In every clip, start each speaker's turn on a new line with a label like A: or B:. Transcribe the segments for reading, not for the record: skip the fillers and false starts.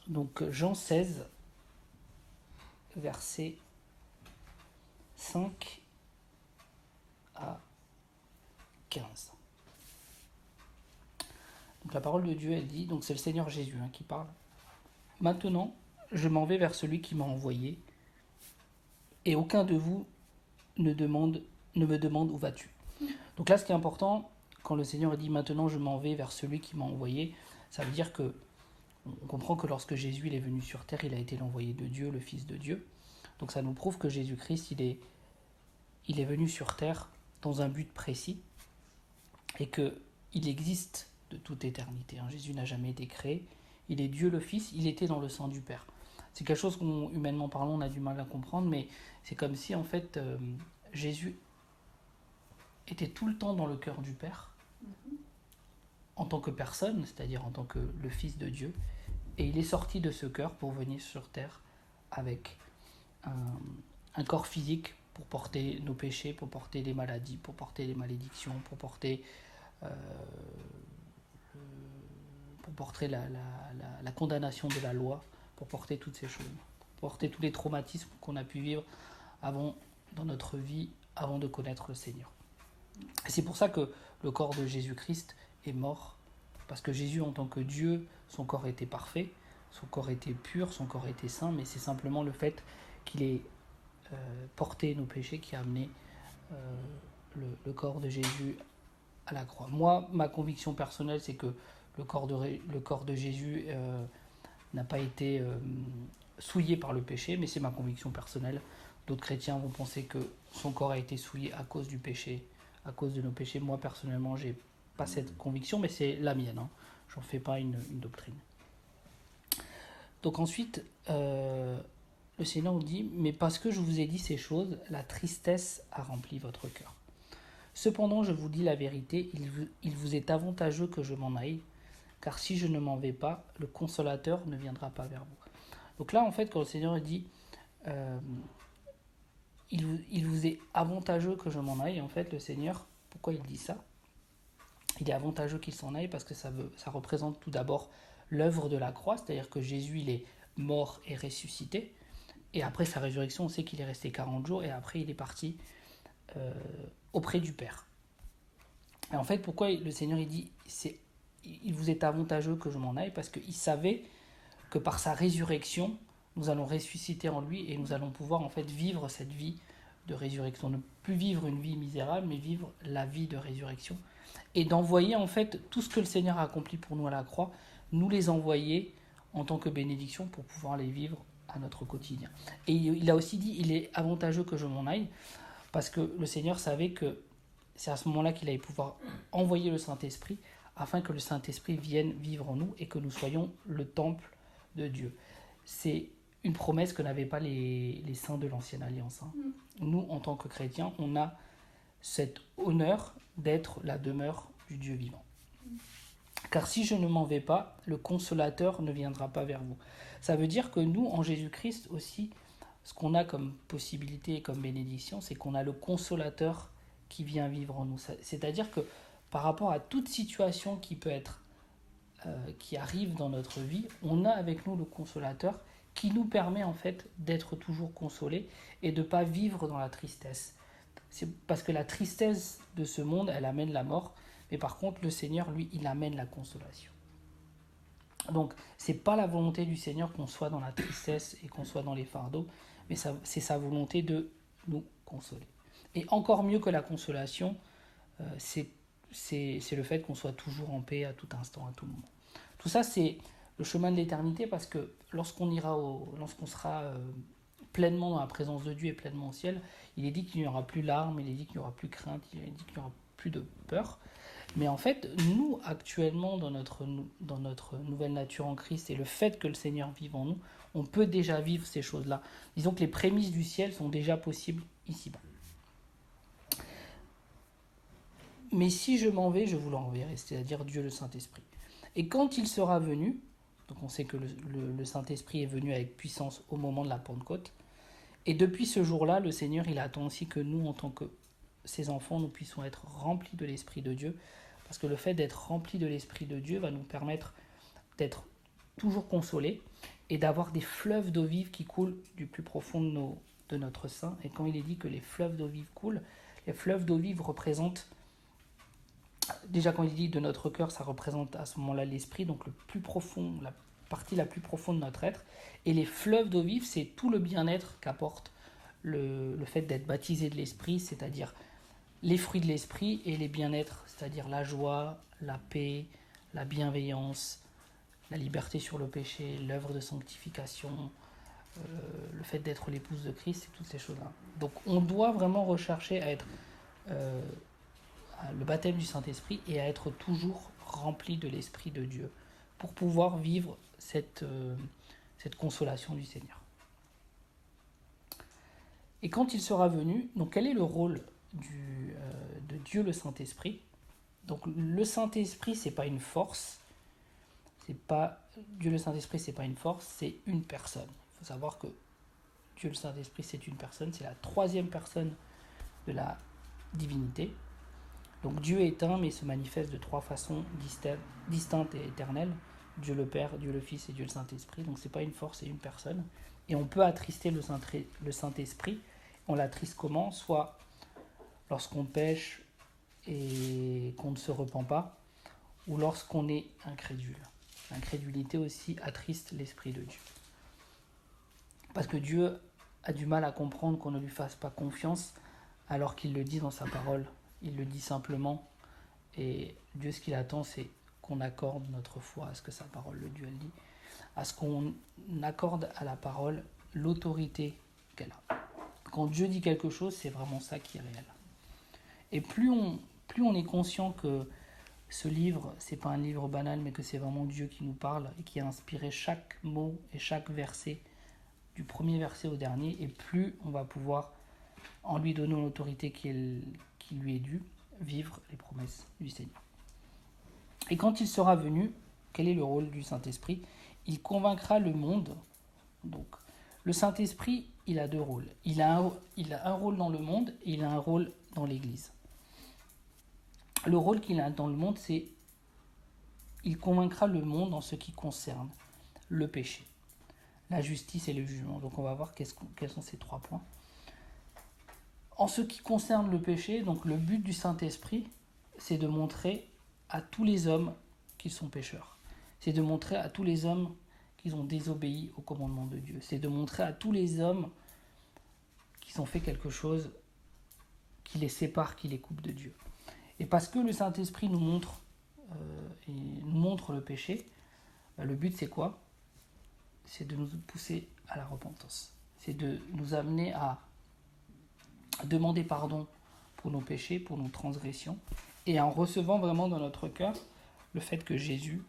A: Donc Jean 16, versets 5 à 15. Donc la parole de Dieu, elle dit, donc c'est le Seigneur Jésus qui parle. Maintenant, je m'en vais vers celui qui m'a envoyé, et aucun de vous ne me demande où vas-tu. Donc là, ce qui est important, quand le Seigneur dit maintenant je m'en vais vers celui qui m'a envoyé, ça veut dire que on comprend que lorsque Jésus il est venu sur terre, il a été l'envoyé de Dieu, le Fils de Dieu. Donc ça nous prouve que Jésus-Christ, il est venu sur terre dans un but précis et qu'il existe de toute éternité. Jésus n'a jamais été créé. Il est Dieu le Fils, il était dans le sein du Père. C'est quelque chose qu'on, humainement parlant, on a du mal à comprendre, mais c'est comme si en fait Jésus était tout le temps dans le cœur du Père, en tant que personne, c'est-à-dire en tant que le Fils de Dieu, et il est sorti de ce cœur pour venir sur terre avec un corps physique pour porter nos péchés, pour porter les maladies, pour porter les malédictions, pour porter la condamnation de la loi, pour porter toutes ces choses, pour porter tous les traumatismes qu'on a pu vivre dans notre vie avant de connaître le Seigneur. Et c'est pour ça que le corps de Jésus-Christ est mort, parce que Jésus, en tant que Dieu, son corps était parfait, son corps était pur, son corps était saint, mais c'est simplement le fait qu'il ait porté nos péchés qui a amené le corps de Jésus à la croix. Moi, ma conviction personnelle, c'est que le corps de Jésus n'a pas été souillé par le péché, mais c'est ma conviction personnelle. D'autres chrétiens vont penser que son corps a été souillé à cause du péché, à cause de nos péchés. Moi, personnellement, j'ai pas cette conviction, mais c'est la mienne. J'en fais pas une doctrine. Donc ensuite, le Seigneur nous dit, mais parce que je vous ai dit ces choses, la tristesse a rempli votre cœur. Cependant, je vous dis la vérité, il vous est avantageux que je m'en aille, car si je ne m'en vais pas, le Consolateur ne viendra pas vers vous. Donc là, en fait, quand le Seigneur dit il vous est avantageux que je m'en aille, en fait, le Seigneur, pourquoi il dit ça? Il est avantageux qu'il s'en aille parce que ça représente tout d'abord l'œuvre de la croix, c'est-à-dire que Jésus, il est mort et ressuscité, et après sa résurrection, on sait qu'il est resté 40 jours, et après il est parti auprès du Père. Et en fait, pourquoi le Seigneur il dit il vous est avantageux que je m'en aille, parce qu'il savait que par sa résurrection, nous allons ressusciter en lui et nous allons pouvoir en fait vivre cette vie de résurrection. Ne plus vivre une vie misérable, mais vivre la vie de résurrection. Et d'envoyer en fait tout ce que le Seigneur a accompli pour nous à la croix, nous les envoyer en tant que bénédiction pour pouvoir les vivre à notre quotidien. Et il a aussi dit, il est avantageux que je m'en aille, parce que le Seigneur savait que c'est à ce moment-là qu'il allait pouvoir envoyer le Saint-Esprit, afin que le Saint-Esprit vienne vivre en nous et que nous soyons le temple de Dieu. C'est une promesse que n'avaient pas les saints de l'Ancienne Alliance. Nous, en tant que chrétiens, on a cet honneur d'être la demeure du Dieu vivant. Car si je ne m'en vais pas, le Consolateur ne viendra pas vers vous. Ça veut dire que nous, en Jésus-Christ aussi, ce qu'on a comme possibilité et comme bénédiction, c'est qu'on a le Consolateur qui vient vivre en nous. C'est-à-dire que par rapport à toute situation qui peut être, qui arrive dans notre vie, on a avec nous le Consolateur qui nous permet en fait d'être toujours consolés et de ne pas vivre dans la tristesse. C'est parce que la tristesse de ce monde, elle amène la mort, mais par contre le Seigneur, lui, il amène la consolation. Donc, c'est pas la volonté du Seigneur qu'on soit dans la tristesse et qu'on soit dans les fardeaux, mais c'est sa volonté de nous consoler. Et encore mieux que la consolation, c'est le fait qu'on soit toujours en paix à tout instant, à tout moment. Tout ça, c'est le chemin de l'éternité, parce que lorsqu'on sera pleinement dans la présence de Dieu et pleinement au ciel, il est dit qu'il n'y aura plus larmes, il est dit qu'il n'y aura plus crainte, il est dit qu'il n'y aura plus de peur. Mais en fait, nous, actuellement, dans notre nouvelle nature en Christ, et le fait que le Seigneur vive en nous, on peut déjà vivre ces choses-là. Disons que les prémices du ciel sont déjà possibles ici-bas. Mais si je m'en vais, je vous l'enverrai, c'est-à-dire Dieu le Saint-Esprit. Et quand il sera venu, donc on sait que le Saint-Esprit est venu avec puissance au moment de la Pentecôte, et depuis ce jour-là, le Seigneur, il attend aussi que nous, en tant que ses enfants, nous puissions être remplis de l'Esprit de Dieu, parce que le fait d'être remplis de l'Esprit de Dieu va nous permettre d'être toujours consolés et d'avoir des fleuves d'eau vive qui coulent du plus profond de notre sein. Et quand il est dit que les fleuves d'eau vive coulent, les fleuves d'eau vive représentent, déjà quand il dit de notre cœur, ça représente à ce moment-là l'esprit, donc le plus profond, la partie la plus profonde de notre être. Et les fleuves d'eau vive, c'est tout le bien-être qu'apporte le fait d'être baptisé de l'esprit, c'est-à-dire les fruits de l'esprit et les bien-être, c'est-à-dire la joie, la paix, la bienveillance, la liberté sur le péché, l'œuvre de sanctification, le fait d'être l'épouse de Christ, c'est toutes ces choses-là. Donc on doit vraiment rechercher à être le baptême du Saint-Esprit et à être toujours rempli de l'Esprit de Dieu pour pouvoir vivre cette consolation du Seigneur. Et quand il sera venu, donc quel est le rôle de Dieu le Saint-Esprit? Donc le Saint-Esprit, c'est pas une force, Dieu le Saint-Esprit, c'est pas une force, c'est une personne. Il faut savoir que Dieu le Saint-Esprit, c'est une personne, c'est la troisième personne de la divinité. Donc Dieu est un, mais il se manifeste de trois façons distinctes et éternelles. Dieu le Père, Dieu le Fils et Dieu le Saint-Esprit. Donc c'est pas une force, c'est une personne. Et on peut attrister le Saint-Esprit. On l'attriste comment? Soit lorsqu'on pêche et qu'on ne se repent pas, ou lorsqu'on est incrédule. L'incrédulité aussi attriste l'Esprit de Dieu. Parce que Dieu a du mal à comprendre qu'on ne lui fasse pas confiance alors qu'il le dit dans sa parole. Il le dit simplement. Et Dieu, ce qu'il attend, c'est qu'on accorde notre foi à ce que sa parole, le Dieu, elle dit, à ce qu'on accorde à la parole l'autorité qu'elle a. Quand Dieu dit quelque chose, c'est vraiment ça qui est réel. Et plus on est conscient que ce livre, c'est pas un livre banal, mais que c'est vraiment Dieu qui nous parle et qui a inspiré chaque mot et chaque verset, du premier verset au dernier, et plus on va pouvoir, en lui donnant l'autorité qui lui est due, vivre les promesses du Seigneur. Et quand il sera venu, quel est le rôle du Saint-Esprit? Il convaincra le monde. Donc, le Saint-Esprit, il a deux rôles. Il a un rôle dans le monde et il a un rôle dans l'Église. Le rôle qu'il a dans le monde, c'est il convaincra le monde en ce qui concerne le péché, la justice et le jugement. Donc on va voir quels sont ces trois points. En ce qui concerne le péché, donc le but du Saint-Esprit, c'est de montrer à tous les hommes qu'ils sont pécheurs. C'est de montrer à tous les hommes qu'ils ont désobéi au commandement de Dieu. C'est de montrer à tous les hommes qu'ils ont fait quelque chose qui les sépare, qui les coupe de Dieu. Et parce que le Saint-Esprit nous montre le péché, le but c'est quoi? C'est de nous pousser à la repentance. C'est de nous amener à demander pardon pour nos péchés, pour nos transgressions, et en recevant vraiment dans notre cœur le fait que Jésus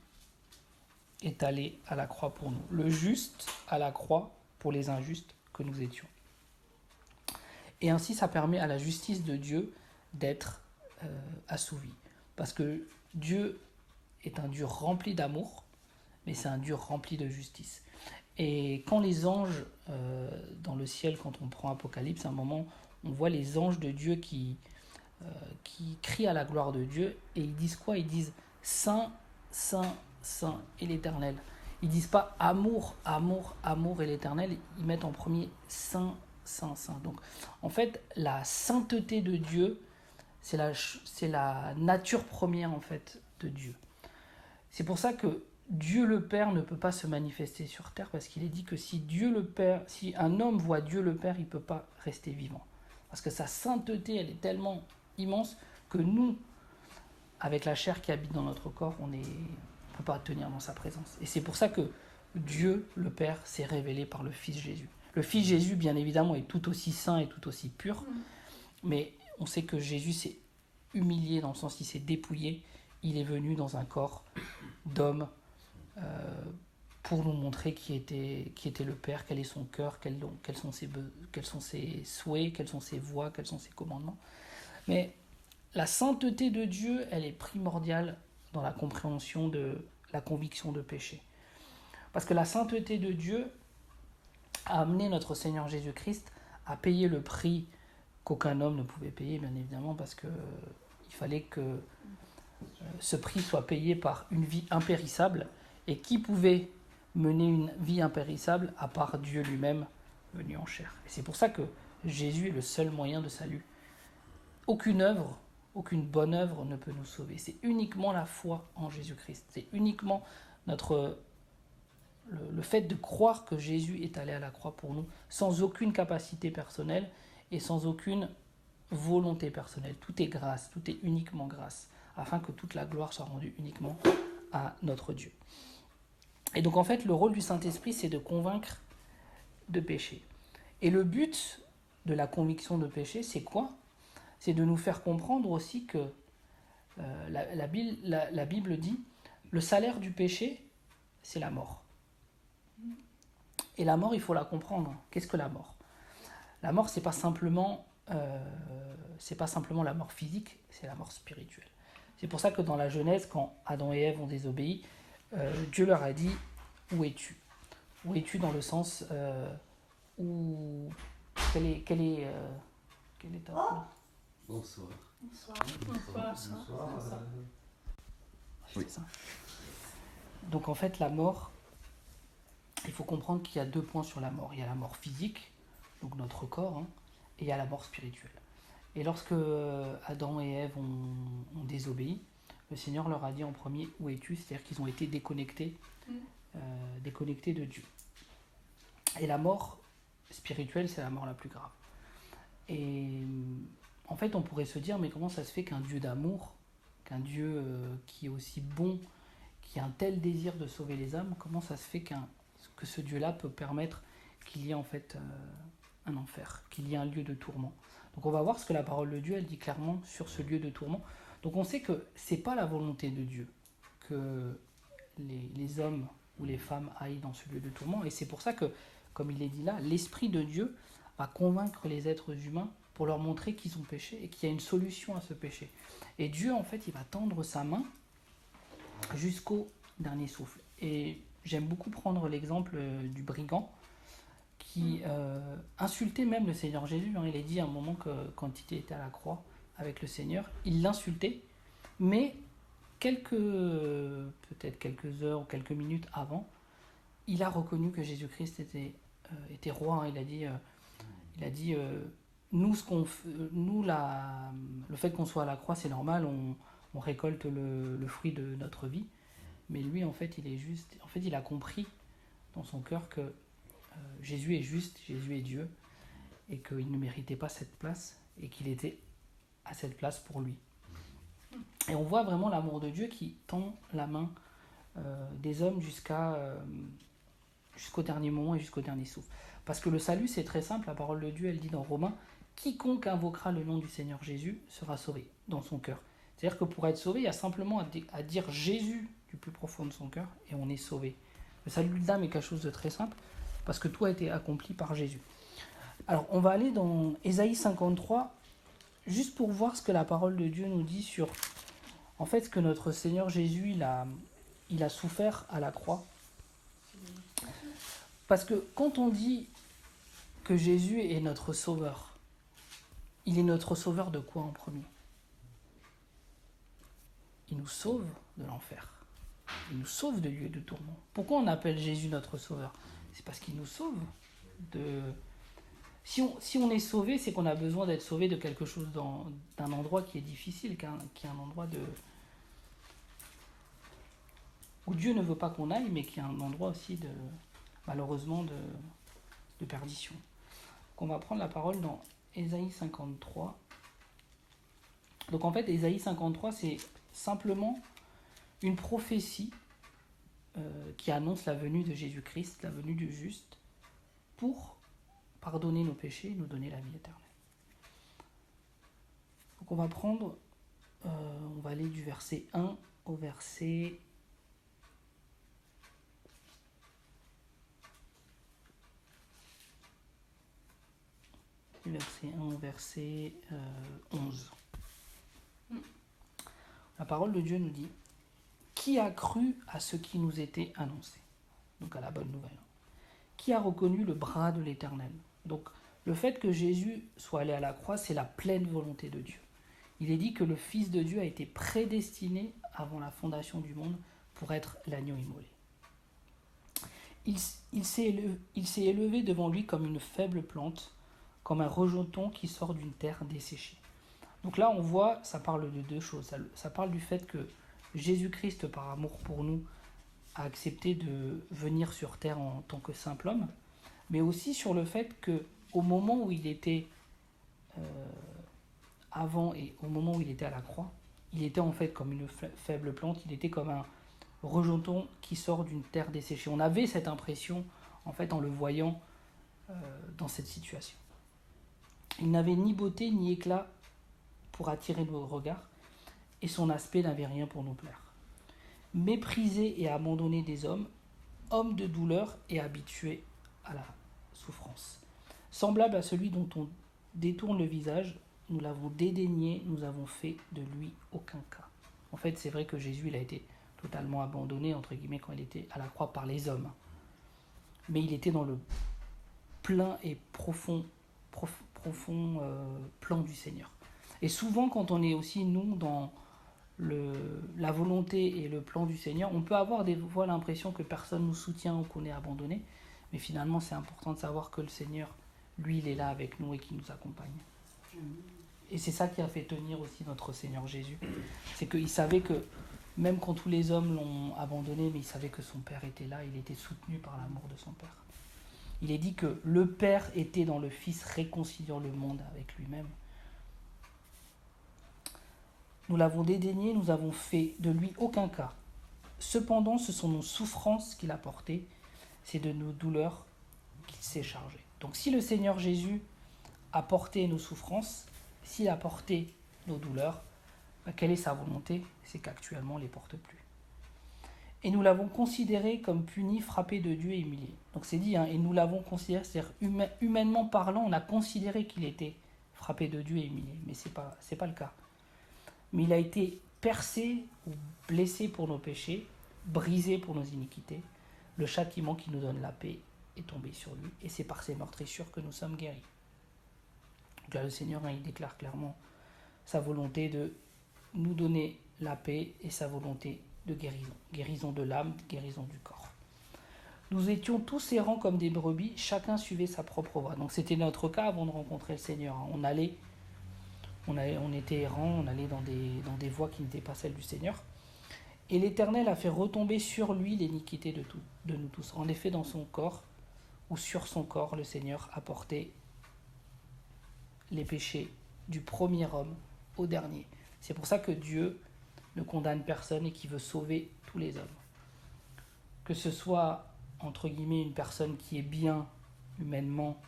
A: est allé à la croix pour nous. Le juste à la croix pour les injustes que nous étions. Et ainsi, ça permet à la justice de Dieu d'être assouvie. Parce que Dieu est un Dieu rempli d'amour, mais c'est un Dieu rempli de justice. Et quand les anges, dans le ciel, quand on prend Apocalypse, à un moment, on voit les anges de Dieu qui crient à la gloire de Dieu, et ils disent quoi? Ils disent « Saint, Saint, Saint et l'Éternel ». Ils disent pas « Amour, amour, amour et l'Éternel », ils mettent en premier « Saint, Saint, Saint ». Donc, en fait, la sainteté de Dieu, c'est la nature première, en fait, de Dieu. C'est pour ça que Dieu le Père ne peut pas se manifester sur terre, parce qu'il est dit que si un homme voit Dieu le Père, il ne peut pas rester vivant. Parce que sa sainteté, elle est tellement immense que nous, avec la chair qui habite dans notre corps, on ne peut pas tenir dans sa présence. Et c'est pour ça que Dieu le Père s'est révélé par le Fils Jésus. Le Fils Jésus, bien évidemment, est tout aussi saint et tout aussi pur, mais on sait que Jésus s'est humilié dans le sens qu'il s'est dépouillé. Il est venu dans un corps d'homme pour nous montrer qui était le Père, quel est son cœur, quels sont ses souhaits, quelles sont ses voies, quels sont ses commandements. Mais la sainteté de Dieu, elle est primordiale dans la compréhension de la conviction de péché. Parce que la sainteté de Dieu a amené notre Seigneur Jésus-Christ à payer le prix qu'aucun homme ne pouvait payer, bien évidemment, parce qu'il fallait que ce prix soit payé par une vie impérissable. Et qui pouvait mener une vie impérissable à part Dieu lui-même venu en chair. Et c'est pour ça que Jésus est le seul moyen de salut. Aucune œuvre, aucune bonne œuvre ne peut nous sauver. C'est uniquement la foi en Jésus-Christ. C'est uniquement le fait de croire que Jésus est allé à la croix pour nous, sans aucune capacité personnelle et sans aucune volonté personnelle. Tout est grâce, tout est uniquement grâce, afin que toute la gloire soit rendue uniquement à notre Dieu. Et donc en fait, le rôle du Saint-Esprit, c'est de convaincre de péché. Et le but de la conviction de péché, c'est quoi ? C'est de nous faire comprendre aussi que la Bible dit, le salaire du péché, c'est la mort. Et la mort, il faut la comprendre. Qu'est-ce que la mort ? La mort, c'est pas simplement la mort physique, c'est la mort spirituelle. C'est pour ça que dans la Genèse, quand Adam et Ève ont désobéi, Dieu leur a dit « Où es-tu » ? Où es-tu dans le sens où... Quel est ta...
B: Bonsoir.
A: C'est ça. Donc en fait, la mort, il faut comprendre qu'il y a 2 points sur la mort. Il y a la mort physique, donc notre corps, et il y a la mort spirituelle. Et lorsque Adam et Ève ont désobéi, le Seigneur leur a dit en premier « Où es-tu » C'est-à-dire qu'ils ont été déconnectés de Dieu. Et la mort spirituelle, c'est la mort la plus grave. Et en fait, on pourrait se dire, mais comment ça se fait qu'un Dieu d'amour, qu'un Dieu qui est aussi bon, qui a un tel désir de sauver les âmes, comment ça se fait que ce Dieu-là peut permettre qu'il y ait en fait un enfer, qu'il y ait un lieu de tourment. Donc on va voir ce que la parole de Dieu, elle dit clairement sur ce lieu de tourment. Donc on sait que c'est pas la volonté de Dieu que les hommes ou les femmes aillent dans ce lieu de tourment. Et c'est pour ça que, comme il est dit là, l'Esprit de Dieu va convaincre les êtres humains pour leur montrer qu'ils ont péché et qu'il y a une solution à ce péché. Et Dieu, en fait, il va tendre sa main jusqu'au dernier souffle. Et j'aime beaucoup prendre l'exemple du brigand qui insultait même le Seigneur Jésus. Il est dit à un moment que quand il était à la croix avec le Seigneur, il l'insultait, mais peut-être quelques heures ou quelques minutes avant, il a reconnu que Jésus-Christ était roi. Il a dit nous, le fait qu'on soit à la croix, c'est normal, on récolte le fruit de notre vie. Mais lui, en fait, il a compris dans son cœur que Jésus est juste, Jésus est Dieu, et qu'il ne méritait pas cette place, et qu'il était à cette place pour lui. Et on voit vraiment l'amour de Dieu qui tend la main des hommes jusqu'au dernier moment et jusqu'au dernier souffle. Parce que le salut, c'est très simple, la parole de Dieu, elle dit dans Romains, quiconque invoquera le nom du Seigneur Jésus sera sauvé dans son cœur. C'est-à-dire que pour être sauvé, il y a simplement à dire Jésus du plus profond de son cœur et on est sauvé. Le salut de l'âme est quelque chose de très simple parce que tout a été accompli par Jésus. Alors, on va aller dans Ésaïe 53 juste pour voir ce que la parole de Dieu nous dit sur en fait ce que notre Seigneur Jésus il a souffert à la croix. Parce que quand on dit que Jésus est notre sauveur, il est notre sauveur de quoi en premier ? Il nous sauve de l'enfer. Il nous sauve de lieux de tourment. Pourquoi on appelle Jésus notre sauveur ? C'est parce qu'il nous sauve de... Si on est sauvé, c'est qu'on a besoin d'être sauvé de quelque chose d'un endroit qui est difficile, qui est un endroit où Dieu ne veut pas qu'on aille, mais qui est un endroit aussi malheureusement de perdition. Donc on va prendre la parole dans Ésaïe 53. Donc en fait, Ésaïe 53, c'est simplement une prophétie qui annonce la venue de Jésus-Christ, la venue du juste, pour pardonner nos péchés et nous donner la vie éternelle. Donc on va on va aller du verset 1 au verset... verset 1 au verset 11. La parole de Dieu nous dit « Qui a cru à ce qui nous était annoncé ?» Donc à la bonne nouvelle. Qui a reconnu le bras de l'Éternel ? Donc le fait que Jésus soit allé à la croix, c'est la pleine volonté de Dieu. Il est dit que le Fils de Dieu a été prédestiné avant la fondation du monde pour être l'agneau immolé. Il, il s'est élevé devant lui comme une faible plante, comme un rejeton qui sort d'une terre desséchée. Donc là, on voit, ça parle de deux choses. Ça parle du fait que Jésus-Christ, par amour pour nous, a accepté de venir sur terre en tant que simple homme, mais aussi sur le fait que au moment où il était avant et au moment où il était à la croix, il était en fait comme une faible plante, il était comme un rejeton qui sort d'une terre desséchée. On avait cette impression, en fait, en le voyant dans cette situation. Il n'avait ni beauté ni éclat pour attirer nos regards, et son aspect n'avait rien pour nous plaire. Méprisé et abandonné des hommes, homme de douleur et habitué à la souffrance. Semblable à celui dont on détourne le visage, nous l'avons dédaigné, nous avons fait de lui aucun cas. En fait, c'est vrai que Jésus, il a été totalement abandonné, entre guillemets, quand il était à la croix par les hommes. Mais il était dans le plein et profond plan du Seigneur. Et souvent, quand on est aussi, nous, dans la volonté et le plan du Seigneur, on peut avoir des fois l'impression que personne nous soutient ou qu'on est abandonné, mais finalement, c'est important de savoir que le Seigneur, lui, il est là avec nous et qui nous accompagne. Et c'est ça qui a fait tenir aussi notre Seigneur Jésus. C'est qu'il savait que, même quand tous les hommes l'ont abandonné, mais il savait que son Père était là, il était soutenu par l'amour de son Père. Il est dit que le Père était dans le Fils, réconciliant le monde avec lui-même. Nous l'avons dédaigné, nous avons fait de lui aucun cas. Cependant, ce sont nos souffrances qu'il a portées, c'est de nos douleurs qu'il s'est chargé. Donc si le Seigneur Jésus a porté nos souffrances, s'il a porté nos douleurs, quelle est sa volonté? C'est qu'actuellement on ne les porte plus. Et nous l'avons considéré comme puni, frappé de Dieu et humilié. Donc c'est dit, et nous l'avons considéré, c'est-à-dire humainement parlant, on a considéré qu'il était frappé de Dieu et humilié, mais ce n'est pas le cas. Mais il a été percé ou blessé pour nos péchés, brisé pour nos iniquités. Le châtiment qui nous donne la paix est tombé sur lui, et c'est par ses meurtrissures que nous sommes guéris. Donc là, le Seigneur, il déclare clairement sa volonté de nous donner la paix et sa volonté de guérison. Guérison de l'âme, guérison du corps. Nous étions tous errants comme des brebis, chacun suivait sa propre voie. Donc c'était notre cas avant de rencontrer le Seigneur. On était errants, on allait dans des voies qui n'étaient pas celles du Seigneur. Et l'Éternel a fait retomber sur lui l'iniquité de nous tous. En effet, dans son corps, ou sur son corps, le Seigneur a porté les péchés du premier homme au dernier. C'est pour ça que Dieu ne condamne personne et qu'il veut sauver tous les hommes. Que ce soit, entre guillemets, une personne qui est bien humainement,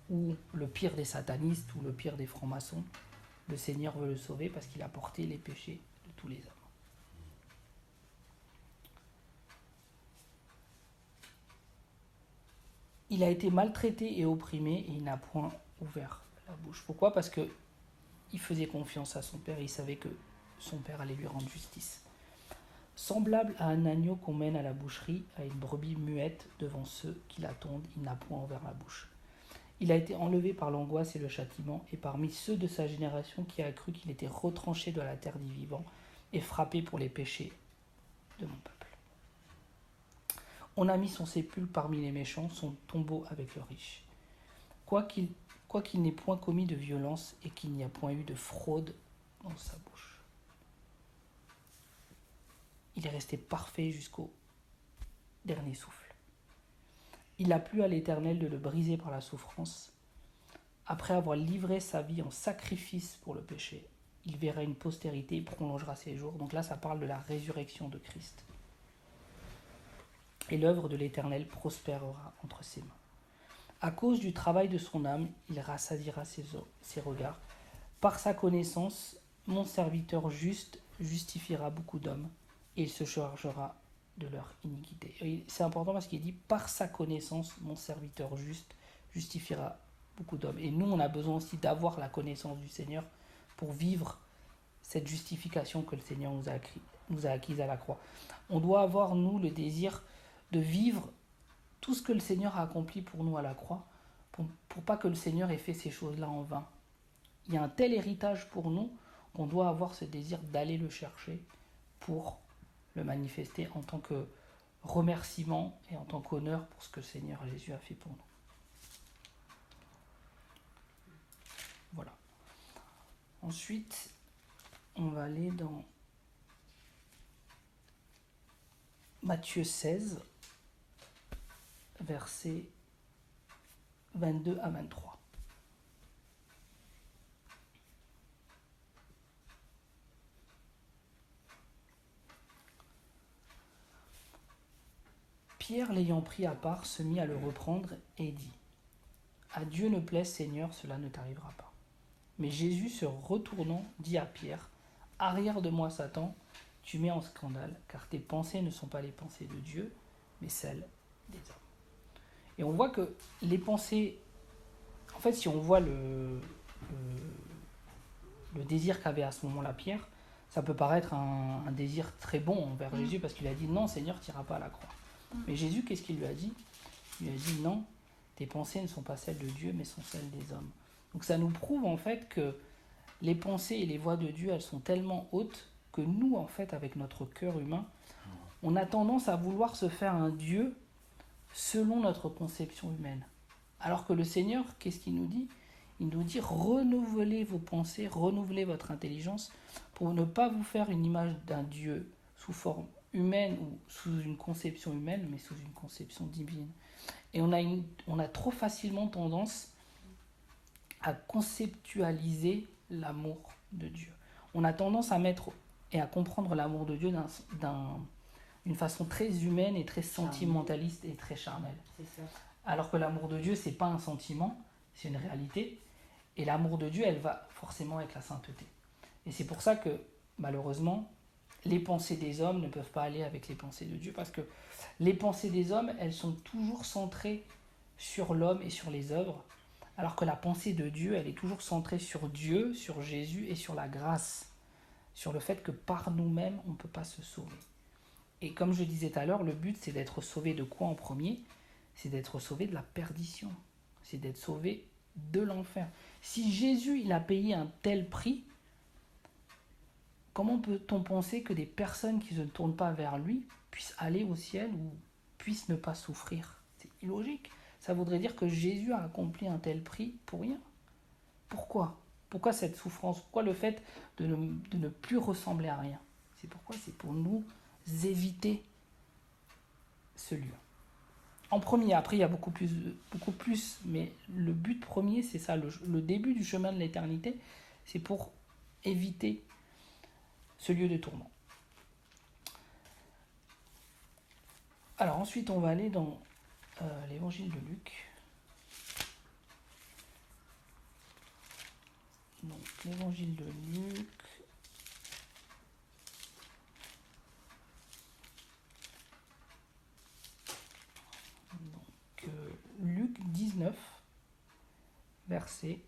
A: ou le pire des satanistes, ou le pire des francs-maçons, le Seigneur veut le sauver parce qu'il a porté les péchés de tous les hommes. Il a été maltraité et opprimé et il n'a point ouvert la bouche. Pourquoi? Parce qu'il faisait confiance à son Père et il savait que son Père allait lui rendre justice. Semblable à un agneau qu'on mène à la boucherie, à une brebis muette devant ceux qui l'attendent, il n'a point ouvert la bouche. Il a été enlevé par l'angoisse et le châtiment, et parmi ceux de sa génération qui a cru qu'il était retranché de la terre des vivants et frappé pour les péchés de mon peuple. On a mis son sépulcre parmi les méchants, son tombeau avec le riche. Quoiqu'il n'ait point commis de violence et qu'il n'y a point eu de fraude dans sa bouche. Il est resté parfait jusqu'au dernier souffle. Il a plu à l'Éternel de le briser par la souffrance. Après avoir livré sa vie en sacrifice pour le péché, il verra une postérité et prolongera ses jours. Donc là, ça parle de la résurrection de Christ. Et l'œuvre de l'Éternel prospérera entre ses mains. À cause du travail de son âme, il rassasiera ses regards. Par sa connaissance, mon serviteur juste justifiera beaucoup d'hommes et il se chargera de leur iniquité. Et c'est important parce qu'il dit par sa connaissance, mon serviteur juste justifiera beaucoup d'hommes. Et nous, on a besoin aussi d'avoir la connaissance du Seigneur pour vivre cette justification que le Seigneur nous a acquise à la croix. On doit avoir, nous, le désir de vivre tout ce que le Seigneur a accompli pour nous à la croix, pour pas que le Seigneur ait fait ces choses-là en vain. Il y a un tel héritage pour nous qu'on doit avoir ce désir d'aller le chercher pour le manifester en tant que remerciement et en tant qu'honneur pour ce que le Seigneur Jésus a fait pour nous. Voilà. Ensuite, on va aller dans Matthieu 16, versets 22 à 23. Pierre, l'ayant pris à part, se mit à le reprendre et dit : « À Dieu ne plaise, Seigneur, cela ne t'arrivera pas. » Mais Jésus, se retournant, dit à Pierre : « Arrière de moi, Satan, tu mets en scandale, car tes pensées ne sont pas les pensées de Dieu, mais celles des hommes. » Et on voit que les pensées, en fait, si on voit le désir qu'avait à ce moment-là Pierre, ça peut paraître un désir très bon envers Jésus, parce qu'il a dit : « Non, Seigneur, tu n'iras pas à la croix. » Mais Jésus, qu'est-ce qu'il lui a dit ? Il lui a dit : « Non, tes pensées ne sont pas celles de Dieu, mais sont celles des hommes. » Donc ça nous prouve en fait que les pensées et les voies de Dieu, elles sont tellement hautes que nous, en fait, avec notre cœur humain, on a tendance à vouloir se faire un Dieu selon notre conception humaine. Alors que le Seigneur, qu'est-ce qu'il nous dit ? Il nous dit : renouvelez vos pensées, renouvelez votre intelligence pour ne pas vous faire une image d'un Dieu sous forme humaine ou sous une conception humaine, mais sous une conception divine. Et on a trop facilement tendance à conceptualiser l'amour de Dieu. On a tendance à mettre et à comprendre l'amour de Dieu d'une façon très humaine et très sentimentaliste et très charnelle. Alors que l'amour de Dieu, c'est pas un sentiment, c'est une réalité. Et l'amour de Dieu, elle va forcément avec la sainteté. Et c'est pour ça que, malheureusement, les pensées des hommes ne peuvent pas aller avec les pensées de Dieu, parce que les pensées des hommes, elles sont toujours centrées sur l'homme et sur les œuvres, alors que la pensée de Dieu, elle est toujours centrée sur Dieu, sur Jésus et sur la grâce, sur le fait que par nous-mêmes, on ne peut pas se sauver. Et comme je disais tout à l'heure, le but, c'est d'être sauvé de quoi en premier ? C'est d'être sauvé de la perdition, c'est d'être sauvé de l'enfer. Si Jésus, il a payé un tel prix, comment peut-on penser que des personnes qui ne se tournent pas vers lui puissent aller au ciel ou puissent ne pas souffrir ? C'est illogique. Ça voudrait dire que Jésus a accompli un tel prix pour rien. Pourquoi ? Pourquoi cette souffrance ? Pourquoi le fait de ne plus ressembler à rien ? C'est pourquoi ? C'est pour nous éviter ce lieu. En premier, après il y a beaucoup plus, mais le but premier, c'est ça, le début du chemin de l'éternité, c'est pour éviter ce lieu de tourment. Alors ensuite, on va aller dans l'évangile de Luc. Donc l'évangile de Luc. Donc Luc 19, verset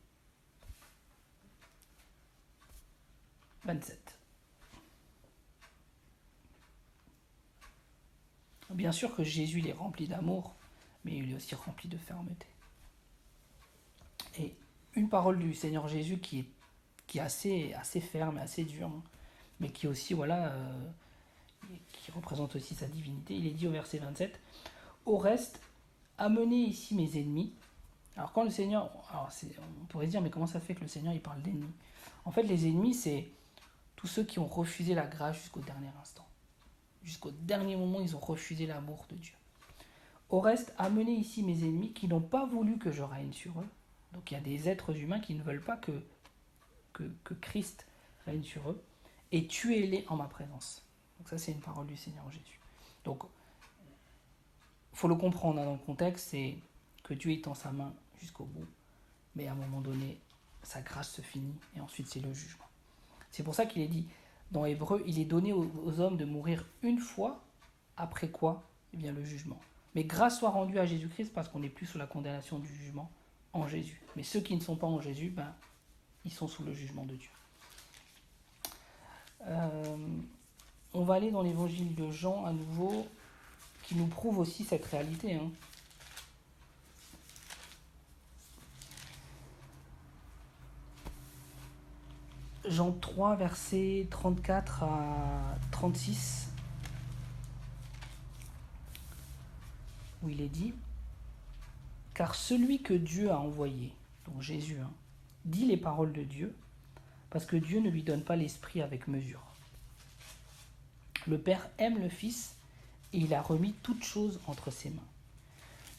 A: 27. Bien sûr que Jésus il est rempli d'amour, mais il est aussi rempli de fermeté. Et une parole du Seigneur Jésus qui est assez ferme, assez dure, mais qui aussi, qui représente aussi sa divinité. Il est dit au verset 27, « Au reste, amenez ici mes ennemis. » Alors quand le Seigneur, on pourrait se dire, mais comment ça fait que le Seigneur il parle d'ennemis ? En fait, les ennemis, c'est tous ceux qui ont refusé la grâce jusqu'au dernier instant. Jusqu'au dernier moment, ils ont refusé l'amour de Dieu. Au reste, amenez ici mes ennemis qui n'ont pas voulu que je règne sur eux. Donc il y a des êtres humains qui ne veulent pas que Christ règne sur eux, et tuez-les en ma présence. Donc ça, c'est une parole du Seigneur Jésus. Donc, il faut le comprendre dans le contexte, c'est que Dieu étend sa main jusqu'au bout, mais à un moment donné, sa grâce se finit, et ensuite c'est le jugement. C'est pour ça qu'il est dit, dans Hébreu, il est donné aux hommes de mourir une fois, après quoi ? Eh bien le jugement. Mais grâce soit rendue à Jésus-Christ, parce qu'on n'est plus sous la condamnation du jugement en Jésus. Mais ceux qui ne sont pas en Jésus, ils sont sous le jugement de Dieu. On va aller dans l'évangile de Jean à nouveau, qui nous prouve aussi cette réalité. Jean 3, versets 34 à 36. où il est dit « Car celui que Dieu a envoyé, donc Jésus, dit les paroles de Dieu, parce que Dieu ne lui donne pas l'esprit avec mesure. Le Père aime le Fils et il a remis toutes choses entre ses mains.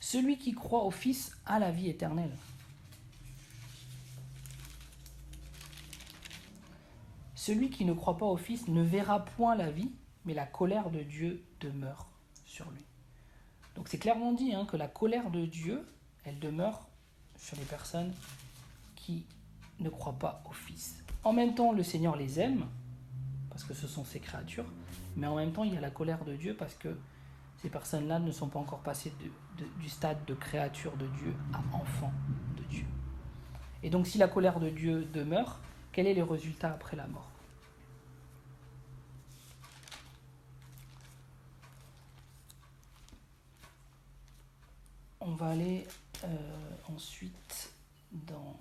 A: Celui qui croit au Fils a la vie éternelle. Celui qui ne croit pas au Fils ne verra point la vie, mais la colère de Dieu demeure sur lui. » Donc c'est clairement dit que la colère de Dieu, elle demeure sur les personnes qui ne croient pas au Fils. En même temps, le Seigneur les aime, parce que ce sont ses créatures, mais en même temps, il y a la colère de Dieu, parce que ces personnes-là ne sont pas encore passées du stade de créature de Dieu à enfant de Dieu. Et donc si la colère de Dieu demeure, quel est le résultat après la mort ? On va aller ensuite dans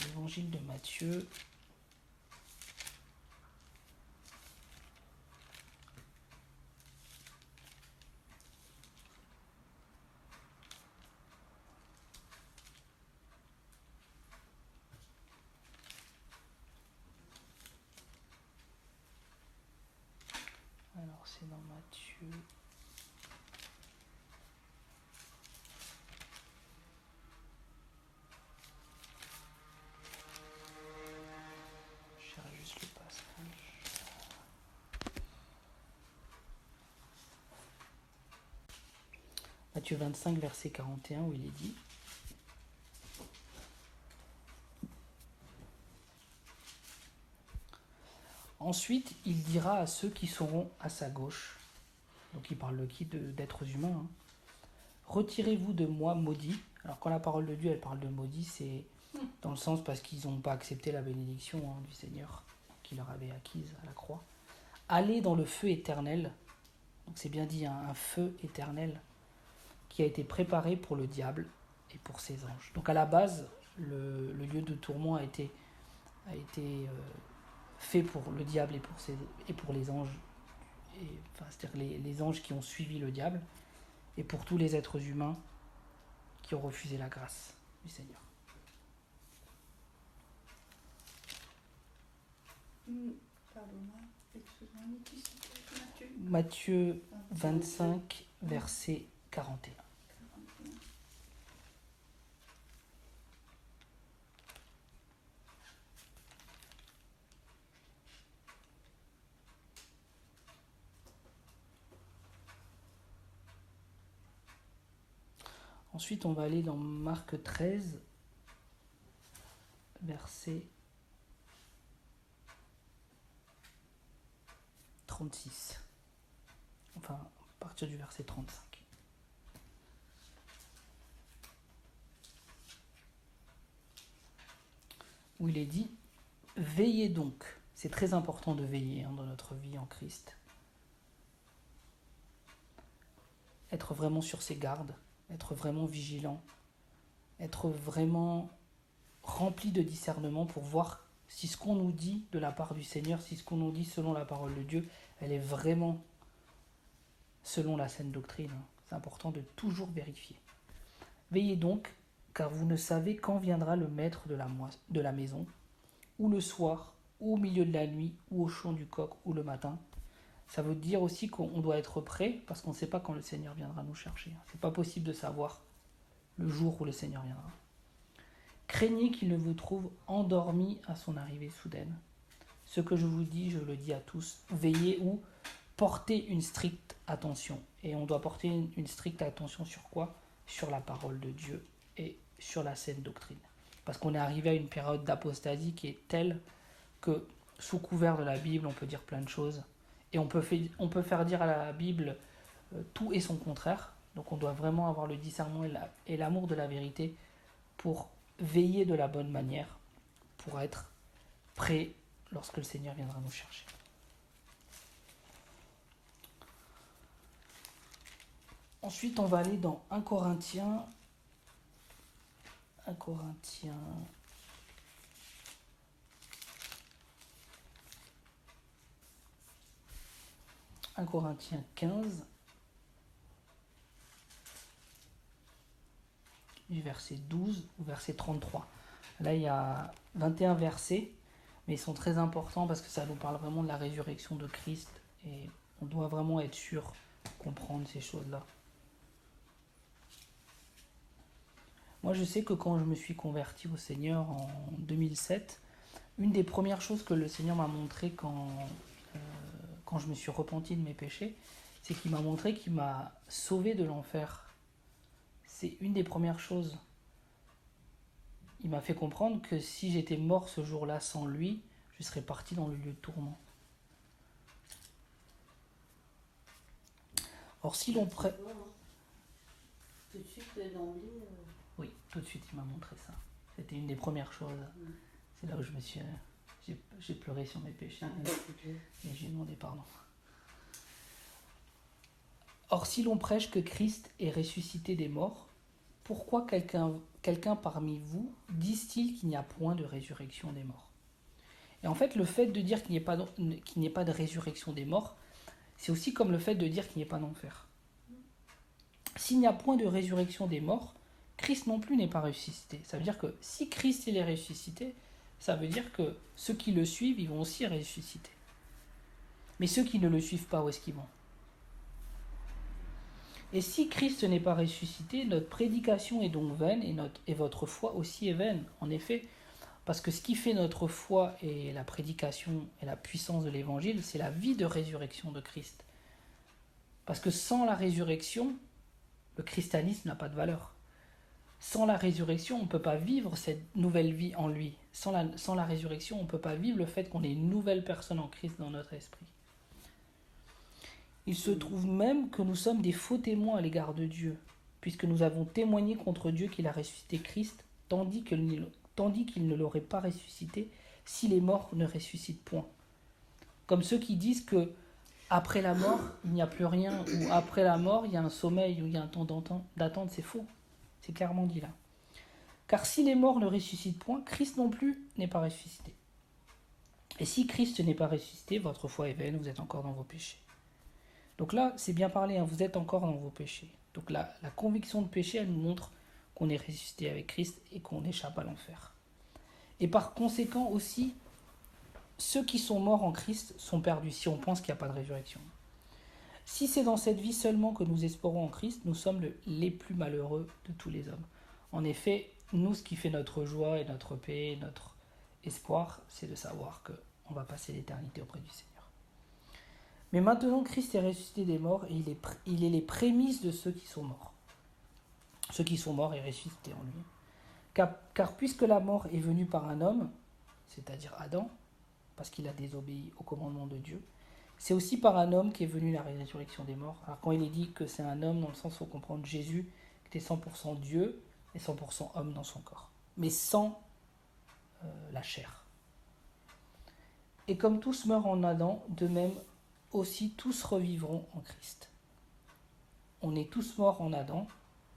A: l'évangile de Matthieu. Alors c'est dans Matthieu. Matthieu 25, verset 41, où il est dit « Ensuite, il dira à ceux qui seront à sa gauche, » donc il parle de qui ? D'êtres humains, « Retirez-vous de moi, maudits. » Alors quand la parole de Dieu, elle parle de maudits, c'est dans le sens parce qu'ils n'ont pas accepté la bénédiction du Seigneur qu'il leur avait acquise à la croix. « Allez dans le feu éternel. » Donc c'est bien dit, un feu éternel qui a été préparé pour le diable et pour ses anges. Donc à la base, le lieu de tourment a été fait pour le diable et pour les anges, c'est-à-dire les anges qui ont suivi le diable, et pour tous les êtres humains qui ont refusé la grâce du Seigneur.
B: Pardon, excuse-moi,
A: Matthieu 25, verset 41. Ensuite, on va aller dans Marc 13, verset 36. Enfin, à partir du verset 35. Où il est dit « Veillez donc ». C'est très important de veiller dans notre vie en Christ. Être vraiment sur ses gardes, être vraiment vigilant, être vraiment rempli de discernement pour voir si ce qu'on nous dit de la part du Seigneur, si ce qu'on nous dit selon la parole de Dieu, elle est vraiment selon la saine doctrine. C'est important de toujours vérifier. Veillez donc, car vous ne savez quand viendra le maître de la maison, ou le soir, ou au milieu de la nuit, ou au chant du coq, ou le matin. Ça veut dire aussi qu'on doit être prêt, parce qu'on ne sait pas quand le Seigneur viendra nous chercher. C'est pas possible de savoir le jour où le Seigneur viendra. Craignez qu'il ne vous trouve endormi à son arrivée soudaine. Ce que je vous dis, je le dis à tous. Veillez ou portez une stricte attention. Et on doit porter une stricte attention sur quoi ? Sur la parole de Dieu et sur la saine doctrine. Parce qu'on est arrivé à une période d'apostasie qui est telle que sous couvert de la Bible, on peut dire plein de choses. Et on peut faire dire à la Bible tout et son contraire. Donc on doit vraiment avoir le discernement et l'amour de la vérité pour veiller de la bonne manière, pour être prêt lorsque le Seigneur viendra nous chercher. Ensuite, on va aller dans 1 Corinthiens 15, du verset 12 au verset 33. Là, il y a 21 versets, mais ils sont très importants parce que ça nous parle vraiment de la résurrection de Christ et on doit vraiment être sûr de comprendre ces choses-là. Moi, je sais que quand je me suis converti au Seigneur en 2007, une des premières choses que le Seigneur m'a montré quand je me suis repenti de mes péchés, c'est qu'il m'a montré qu'il m'a sauvé de l'enfer. C'est une des premières choses. Il m'a fait comprendre que si j'étais mort ce jour-là sans lui, je serais parti dans le lieu de tourment. Or, si l'on prête...
C: Tout de suite, d'emblée...
A: Oui, tout de suite, il m'a montré ça. C'était une des premières choses. C'est là où je me suis... J'ai pleuré sur mes péchés. Et j'ai demandé pardon. Or, si l'on prêche que Christ est ressuscité des morts, pourquoi quelqu'un parmi vous dise-t-il qu'il n'y a point de résurrection des morts? Et en fait, le fait de dire qu'il n'y ait pas de résurrection des morts, c'est aussi comme le fait de dire qu'il n'y ait pas d'enfer. S'il n'y a point de résurrection des morts, Christ non plus n'est pas ressuscité. Ça veut dire que si Christ il est ressuscité, ça veut dire que ceux qui le suivent, ils vont aussi ressusciter. Mais ceux qui ne le suivent pas, où est-ce qu'ils vont? Et si Christ n'est pas ressuscité, notre prédication est donc vaine et votre foi aussi est vaine. En effet, parce que ce qui fait notre foi et la prédication et la puissance de l'évangile, c'est la vie de résurrection de Christ. Parce que sans la résurrection, le christianisme n'a pas de valeur. Sans la résurrection, on ne peut pas vivre cette nouvelle vie en lui. Sans la résurrection, on ne peut pas vivre le fait qu'on est une nouvelle personne en Christ dans notre esprit. Il se trouve même que nous sommes des faux témoins à l'égard de Dieu, puisque nous avons témoigné contre Dieu qu'il a ressuscité Christ, tandis qu'il ne l'aurait pas ressuscité si les morts ne ressuscitent point. Comme ceux qui disent que après la mort, il n'y a plus rien, ou après la mort, il y a un sommeil, ou il y a un temps d'attente, c'est faux. C'est clairement dit là. Car si les morts ne ressuscitent point, Christ non plus n'est pas ressuscité. Et si Christ n'est pas ressuscité, votre foi est vaine, vous êtes encore dans vos péchés. Donc là, c'est bien parlé, vous êtes encore dans vos péchés. Donc la conviction de péché, elle nous montre qu'on est ressuscité avec Christ et qu'on échappe à l'enfer. Et par conséquent aussi, ceux qui sont morts en Christ sont perdus, si on pense qu'il n'y a pas de résurrection. Si c'est dans cette vie seulement que nous espérons en Christ, nous sommes les plus malheureux de tous les hommes. En effet, nous, ce qui fait notre joie et notre paix, et notre espoir, c'est de savoir qu'on va passer l'éternité auprès du Seigneur. Mais maintenant, Christ est ressuscité des morts et il est les prémices de ceux qui sont morts. Ceux qui sont morts et ressuscités en lui. Car puisque la mort est venue par un homme, c'est-à-dire Adam, parce qu'il a désobéi au commandement de Dieu, c'est aussi par un homme qu'est venue la résurrection des morts. Alors quand il est dit que c'est un homme, dans le sens où il faut comprendre Jésus, qui était 100% Dieu et 100% homme dans son corps, mais sans la chair. Et comme tous meurent en Adam, de même aussi tous revivront en Christ. On est tous morts en Adam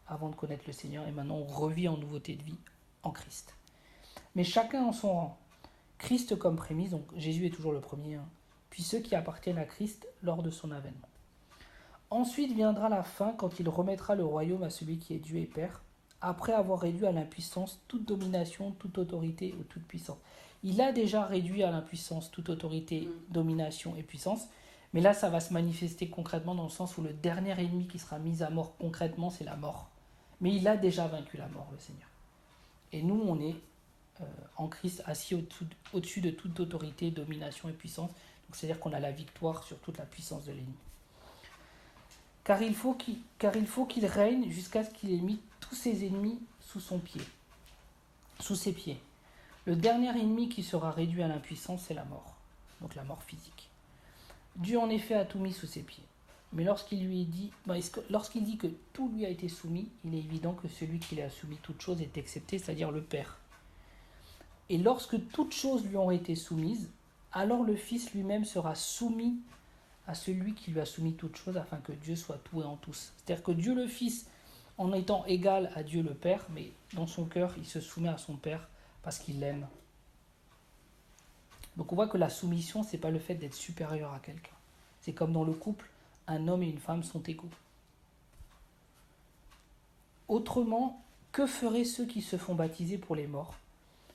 A: avant de connaître le Seigneur et maintenant on revit en nouveauté de vie en Christ. Mais chacun en son rang. Christ comme prémisse, donc Jésus est toujours le premier, puis ceux qui appartiennent à Christ lors de son avènement. Ensuite viendra la fin quand il remettra le royaume à celui qui est Dieu et Père, après avoir réduit à l'impuissance toute domination, toute autorité ou toute puissance. Il a déjà réduit à l'impuissance toute autorité, domination et puissance, mais là ça va se manifester concrètement dans le sens où le dernier ennemi qui sera mis à mort concrètement, c'est la mort. Mais il a déjà vaincu la mort, le Seigneur. Et nous, on est en Christ assis au-dessus de toute autorité, domination et puissance. Donc c'est-à-dire qu'on a la victoire sur toute la puissance de l'ennemi. Car il faut qu'il règne jusqu'à ce qu'il ait mis tous ses ennemis sous ses pieds. Le dernier ennemi qui sera réduit à l'impuissance, c'est la mort. Donc la mort physique. Dieu en effet a tout mis sous ses pieds. Mais lorsqu'il dit que tout lui a été soumis, il est évident que celui qui lui a soumis toute chose est excepté, c'est-à-dire le Père. Et lorsque toutes choses lui ont été soumises, alors le Fils lui-même sera soumis à celui qui lui a soumis toutes choses, afin que Dieu soit tout et en tous. C'est-à-dire que Dieu le Fils, en étant égal à Dieu le Père, mais dans son cœur, il se soumet à son Père parce qu'il l'aime. Donc on voit que la soumission, c'est pas le fait d'être supérieur à quelqu'un. C'est comme dans le couple, un homme et une femme sont égaux. Autrement, que feraient ceux qui se font baptiser pour les morts?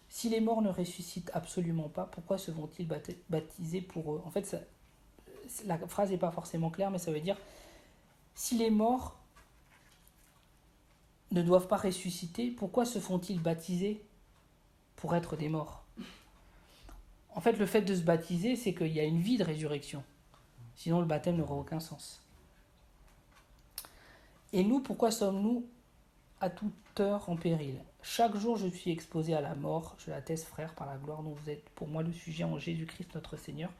A: Si les morts ne ressuscitent absolument pas, pourquoi se vont-ils baptiser pour eux? En fait, la phrase n'est pas forcément claire, mais ça veut dire, si les morts ne doivent pas ressusciter, pourquoi se font-ils baptiser pour être des morts? En fait, le fait de se baptiser, c'est qu'il y a une vie de résurrection. Sinon, le baptême n'aurait aucun sens. Et nous, pourquoi sommes-nous à toute heure en péril? Chaque jour, je suis exposé à la mort. Je l'atteste, frère, par la gloire dont vous êtes pour moi le sujet en Jésus-Christ notre Seigneur.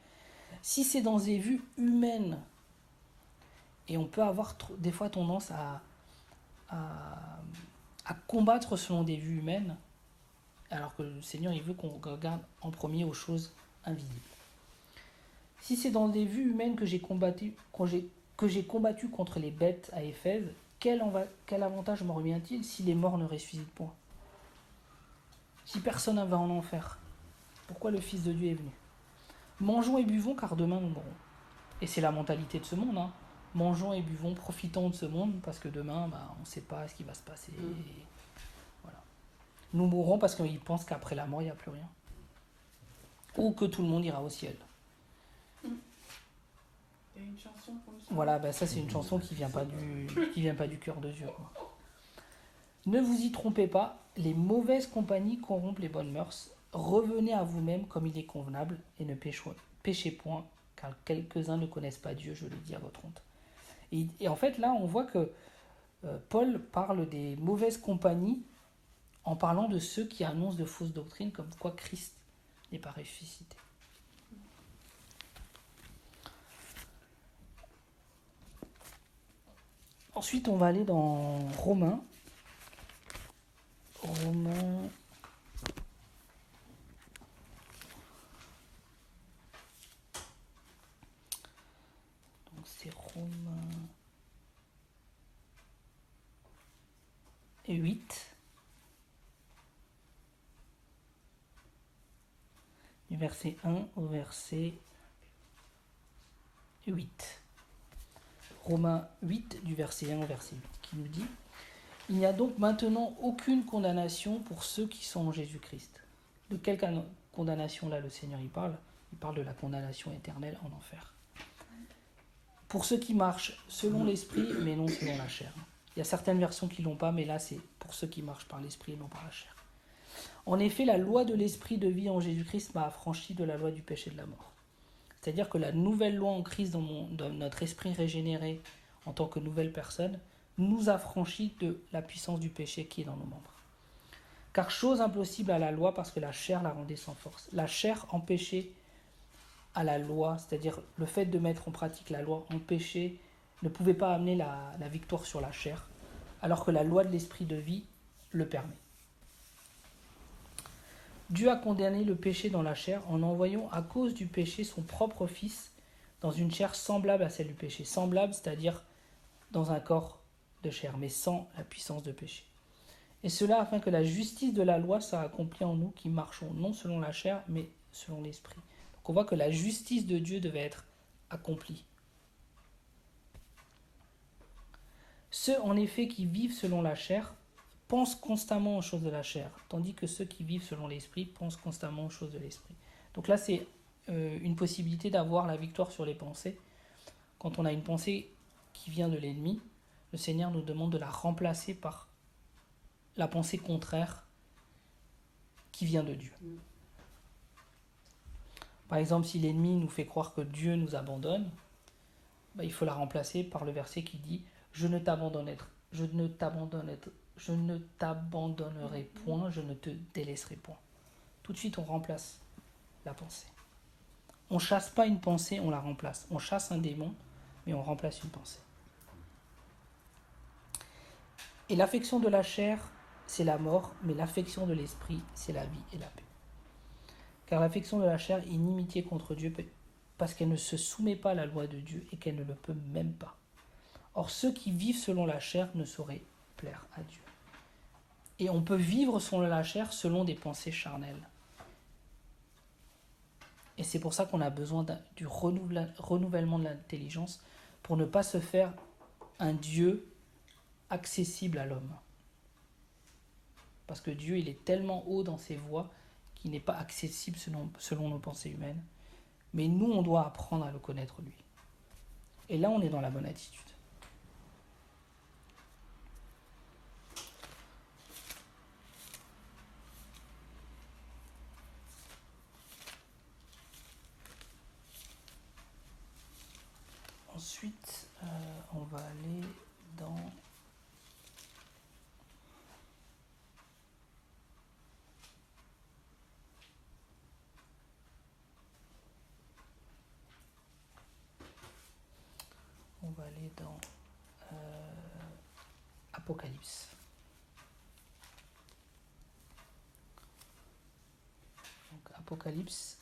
A: Si c'est dans des vues humaines, et on peut avoir des fois tendance à combattre selon des vues humaines, alors que le Seigneur, il veut qu'on regarde en premier aux choses invisibles. Si c'est dans des vues humaines que j'ai combattu contre les bêtes à Éphèse, quel avantage me revient-il si les morts ne ressuscitent point? Si personne ne va en enfer, pourquoi le Fils de Dieu est venu? Mangeons et buvons, car demain nous mourrons. Et c'est la mentalité de ce monde. Mangeons et buvons, profitons de ce monde, parce que demain, on ne sait pas ce qui va se passer. Et voilà. Nous mourrons parce qu'ils pensent qu'après la mort, il n'y a plus rien. Ou que tout le monde ira au ciel.
B: Il y a une chanson comme ça.
A: Voilà, ça c'est une chanson qui vient pas du cœur de Dieu. Quoi. Ne vous y trompez pas, les mauvaises compagnies corrompent les bonnes mœurs. Revenez à vous-même comme il est convenable et ne péchez point, car quelques-uns ne connaissent pas Dieu, je le dis à votre honte. Et en fait, là, on voit que Paul parle des mauvaises compagnies en parlant de ceux qui annoncent de fausses doctrines, comme quoi Christ n'est pas ressuscité. Ensuite, on va aller dans Romains. Donc c'est Romains 8. Du verset 1 au verset 8. Romains 8, du verset 1 au verset 8, qui nous dit: il n'y a donc maintenant aucune condamnation pour ceux qui sont en Jésus-Christ. De quelle condamnation là le Seigneur il parle? Il parle de la condamnation éternelle en enfer. Pour ceux qui marchent selon l'esprit, mais non selon la chair. Il y a certaines versions qui ne l'ont pas, mais là c'est pour ceux qui marchent par l'esprit et non par la chair. En effet, la loi de l'esprit de vie en Jésus-Christ m'a affranchi de la loi du péché et de la mort. C'est-à-dire que la nouvelle loi en Christ dans notre esprit régénéré en tant que nouvelle personne nous affranchit de la puissance du péché qui est dans nos membres. Car chose impossible à la loi parce que la chair la rendait sans force. La chair empêchait à la loi, c'est-à-dire le fait de mettre en pratique la loi empêchait, ne pouvait pas amener la victoire sur la chair, alors que la loi de l'esprit de vie le permet. Dieu a condamné le péché dans la chair en envoyant à cause du péché son propre Fils dans une chair semblable à celle du péché. Semblable, c'est-à-dire dans un corps de chair, mais sans la puissance de péché. Et cela afin que la justice de la loi soit accomplie en nous qui marchons non selon la chair, mais selon l'esprit. Donc on voit que la justice de Dieu devait être accomplie. Ceux en effet qui vivent selon la chair pensent constamment aux choses de la chair, tandis que ceux qui vivent selon l'esprit pensent constamment aux choses de l'esprit. Donc là c'est une possibilité d'avoir la victoire sur les pensées. Quand on a une pensée qui vient de l'ennemi, le Seigneur nous demande de la remplacer par la pensée contraire qui vient de Dieu. Par exemple, si l'ennemi nous fait croire que Dieu nous abandonne, il faut la remplacer par le verset qui dit « Je ne t'abandonnerai point, je ne te délaisserai point. » Tout de suite, on remplace la pensée. On ne chasse pas une pensée, on la remplace. On chasse un démon, mais on remplace une pensée. Et l'affection de la chair, c'est la mort, mais l'affection de l'esprit, c'est la vie et la paix. Car l'affection de la chair est inimitié contre Dieu, parce qu'elle ne se soumet pas à la loi de Dieu et qu'elle ne le peut même pas. Or, ceux qui vivent selon la chair ne sauraient plaire à Dieu. Et on peut vivre selon la chair selon des pensées charnelles. Et c'est pour ça qu'on a besoin du renouvellement de l'intelligence pour ne pas se faire un Dieu accessible à l'homme. Parce que Dieu, il est tellement haut dans ses voies qu'il n'est pas accessible selon nos pensées humaines. Mais nous, on doit apprendre à le connaître, lui. Et là, on est dans la bonne attitude. Ensuite, on va aller dans... On va aller dans Apocalypse. Donc, Apocalypse.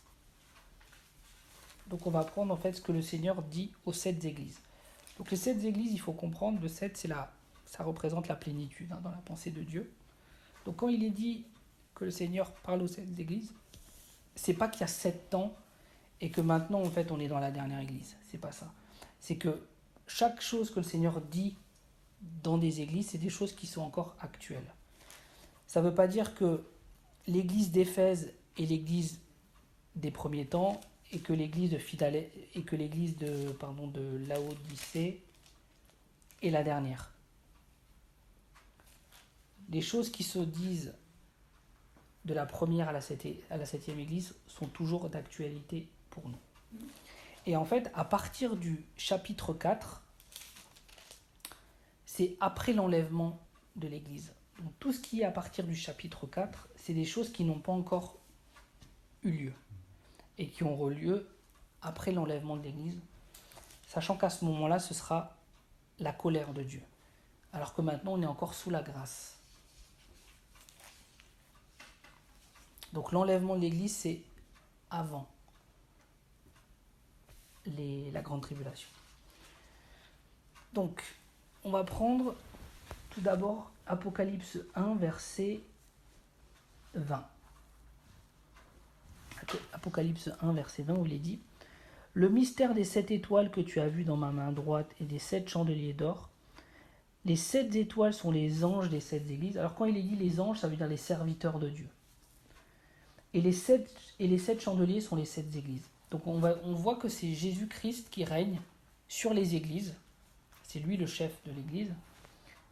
A: Donc on va prendre en fait ce que le Seigneur dit aux 7 églises. Donc les 7 églises, il faut comprendre, le 7, ça représente la plénitude dans la pensée de Dieu. Donc quand il est dit que le Seigneur parle aux 7 églises, c'est pas qu'il y a 7 temps et que maintenant en fait on est dans la dernière église. C'est pas ça. C'est que chaque chose que le Seigneur dit dans des églises, c'est des choses qui sont encore actuelles. Ça ne veut pas dire que l'église d'Éphèse est l'église des premiers temps et que l'église de Laodicée est la dernière. Les choses qui se disent de la première à la septième église sont toujours d'actualité pour nous. Et en fait, à partir du chapitre 4, c'est après l'enlèvement de l'église. Donc tout ce qui est à partir du chapitre 4, c'est des choses qui n'ont pas encore eu lieu et qui auront lieu après l'enlèvement de l'église, sachant qu'à ce moment-là, ce sera la colère de Dieu. Alors que maintenant, on est encore sous la grâce. Donc l'enlèvement de l'église, c'est avant la grande tribulation. Donc, on va prendre tout d'abord Apocalypse 1, verset 20. Apocalypse 1, verset 20, où il est dit « Le mystère des 7 étoiles que tu as vu dans ma main droite et des 7 chandeliers d'or, les 7 étoiles sont les anges des 7 églises. » Alors quand il est dit les anges, ça veut dire les serviteurs de Dieu. Et les 7 chandeliers sont les 7 églises. Donc on voit que c'est Jésus-Christ qui règne sur les églises. C'est lui le chef de l'église.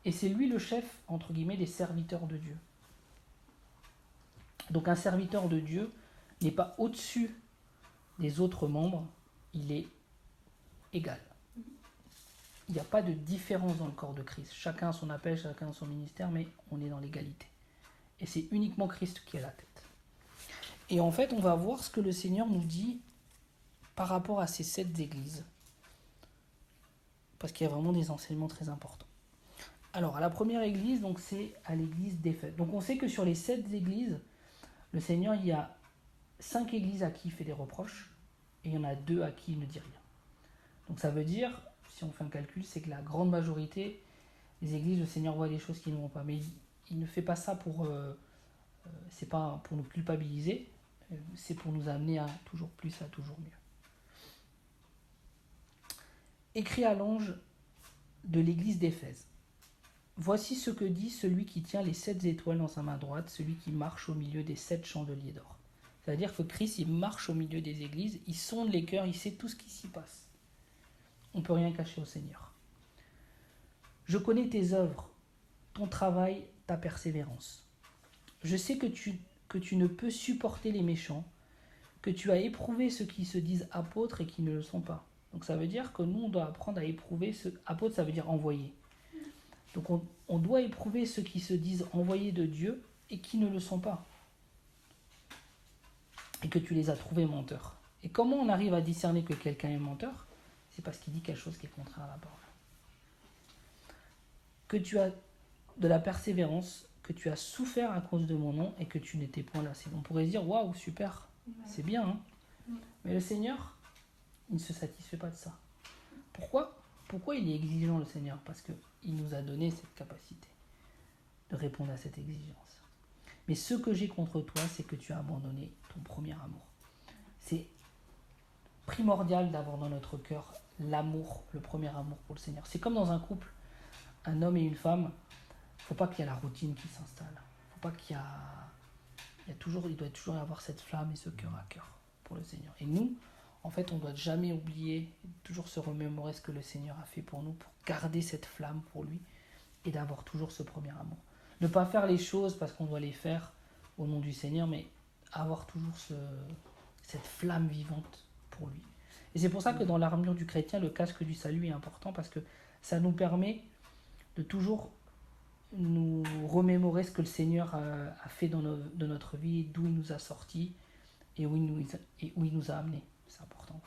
A: Et c'est lui le chef, entre guillemets, des serviteurs de Dieu. Donc un serviteur de Dieu n'est pas au-dessus des autres membres, il est égal. Il n'y a pas de différence dans le corps de Christ. Chacun a son appel, chacun a son ministère, mais on est dans l'égalité. Et c'est uniquement Christ qui est la tête. Et en fait, on va voir ce que le Seigneur nous dit par rapport à ces 7 églises. Parce qu'il y a vraiment des enseignements très importants. Alors, à la première église, donc c'est à l'église d'Éphèse. Donc on sait que sur les 7 églises, le Seigneur, il y a 5 églises à qui il fait des reproches, et il y en a 2 à qui il ne dit rien. Donc ça veut dire, si on fait un calcul, c'est que la grande majorité des églises, le Seigneur voit des choses qui ne vont pas. Mais il ne fait pas ça c'est pas pour nous culpabiliser, c'est pour nous amener à toujours plus, à toujours mieux. Écrit à l'ange de l'église d'Éphèse. Voici ce que dit celui qui tient les 7 étoiles dans sa main droite, celui qui marche au milieu des 7 chandeliers d'or. C'est-à-dire que Christ, il marche au milieu des églises, il sonde les cœurs, il sait tout ce qui s'y passe. On ne peut rien cacher au Seigneur. Je connais tes œuvres, ton travail, ta persévérance. Je sais que tu ne peux supporter les méchants, que tu as éprouvé ceux qui se disent apôtres et qui ne le sont pas. Donc ça veut dire que nous, on doit apprendre à éprouver apôtre, ça veut dire envoyé. Donc on doit éprouver ceux qui se disent envoyés de Dieu et qui ne le sont pas. Et que tu les as trouvés menteurs. Et comment on arrive à discerner que quelqu'un est menteur? C'est parce qu'il dit quelque chose qui est contraire à la parole. Que tu as de la persévérance, que tu as souffert à cause de mon nom et que tu n'étais point lassé. On pourrait se dire, waouh, super, c'est bien. Hein, mais le Seigneur, il ne se satisfait pas de ça. Pourquoi il est exigeant, le Seigneur? Parce qu'il nous a donné cette capacité de répondre à cette exigence. Mais ce que j'ai contre toi, c'est que tu as abandonné ton premier amour. C'est primordial d'avoir dans notre cœur l'amour, le premier amour pour le Seigneur. C'est comme dans un couple, un homme et une femme, il ne faut pas qu'il y ait la routine qui s'installe. Il ne faut pas il doit toujours y avoir cette flamme et ce cœur à cœur pour le Seigneur. Et nous, en fait, on ne doit jamais oublier, toujours se remémorer ce que le Seigneur a fait pour nous, pour garder cette flamme pour lui et d'avoir toujours ce premier amour. Ne pas faire les choses parce qu'on doit les faire au nom du Seigneur, mais avoir toujours cette flamme vivante pour lui. Et c'est pour ça que dans l'armure du chrétien, le casque du salut est important, parce que ça nous permet de toujours nous remémorer ce que le Seigneur a fait dans notre vie, d'où il nous a sortis et où il nous a amenés. C'est important.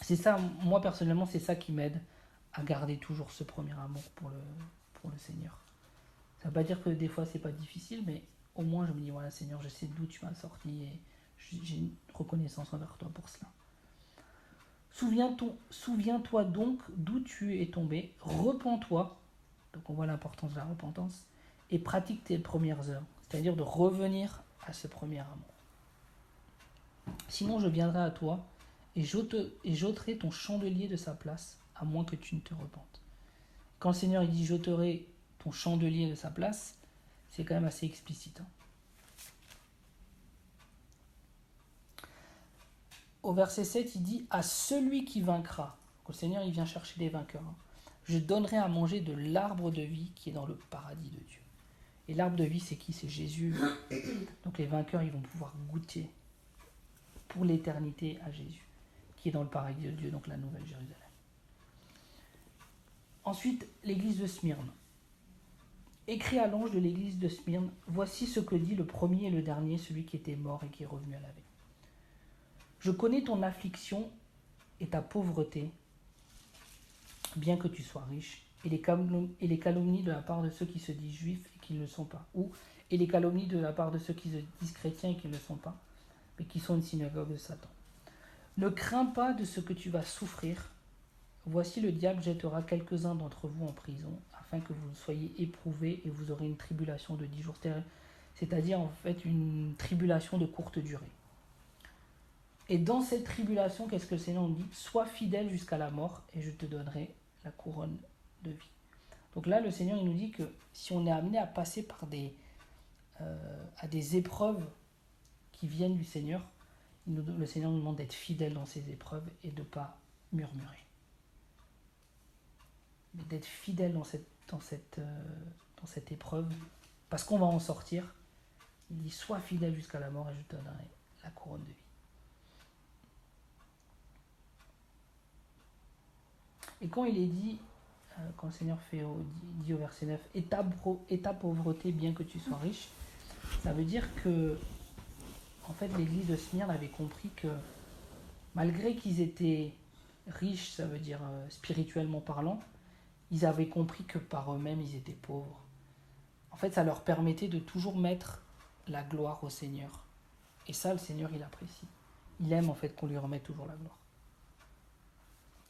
A: C'est ça, moi personnellement, c'est ça qui m'aide à garder toujours ce premier amour pour le Seigneur. Ça ne veut pas dire que des fois c'est pas difficile, mais au moins je me dis, voilà Seigneur, je sais d'où tu m'as sorti et j'ai une reconnaissance envers toi pour cela. Souviens-toi donc d'où tu es tombé, repens-toi, donc on voit l'importance de la repentance, et pratique tes premières heures, c'est-à-dire de revenir à ce premier amour. Sinon je viendrai à toi et j'ôterai ton chandelier de sa place, à moins que tu ne te repentes. Quand le Seigneur il dit j'ôterai ton chandelier de sa place, c'est quand même assez explicite. Au verset 7, il dit « À celui qui vaincra », le Seigneur il vient chercher les vainqueurs, « je donnerai à manger de l'arbre de vie qui est dans le paradis de Dieu. » Et l'arbre de vie, c'est qui? C'est Jésus. Donc les vainqueurs, ils vont pouvoir goûter pour l'éternité à Jésus, qui est dans le paradis de Dieu, donc la Nouvelle Jérusalem. Ensuite, l'église de Smyrne. Écrit à l'ange de l'église de Smyrne, voici ce que dit le premier et le dernier, celui qui était mort et qui est revenu à la vie. Je connais ton affliction et ta pauvreté, bien que tu sois riche, et les calomnies de la part de ceux qui se disent juifs et qui ne le sont pas, et les calomnies de la part de ceux qui se disent chrétiens et qui ne le sont pas, mais qui sont une synagogue de Satan. Ne crains pas de ce que tu vas souffrir. Voici le diable jettera quelques-uns d'entre vous en prison, afin que vous soyez éprouvés et vous aurez une tribulation de 10 jours. C'est-à-dire en fait une tribulation de courte durée. Et dans cette tribulation, qu'est-ce que le Seigneur nous dit? Sois fidèle jusqu'à la mort et je te donnerai la couronne de vie. Donc là, le Seigneur il nous dit que si on est amené à passer par à des épreuves qui viennent du Seigneur, le Seigneur nous demande d'être fidèle dans ces épreuves et de ne pas murmurer. Mais d'être fidèle dans cette épreuve, parce qu'on va en sortir. Il dit, sois fidèle jusqu'à la mort et je te donnerai la couronne de vie. Et quand il est dit, quand le Seigneur dit au verset 9, et ta pauvreté bien que tu sois riche, ça veut dire que en fait l'église de Smyrne avait compris que malgré qu'ils étaient riches, ça veut dire spirituellement parlant, ils avaient compris que par eux-mêmes ils étaient pauvres. En fait ça leur permettait de toujours mettre la gloire au Seigneur. Et ça le Seigneur il apprécie. Il aime en fait qu'on lui remette toujours la gloire.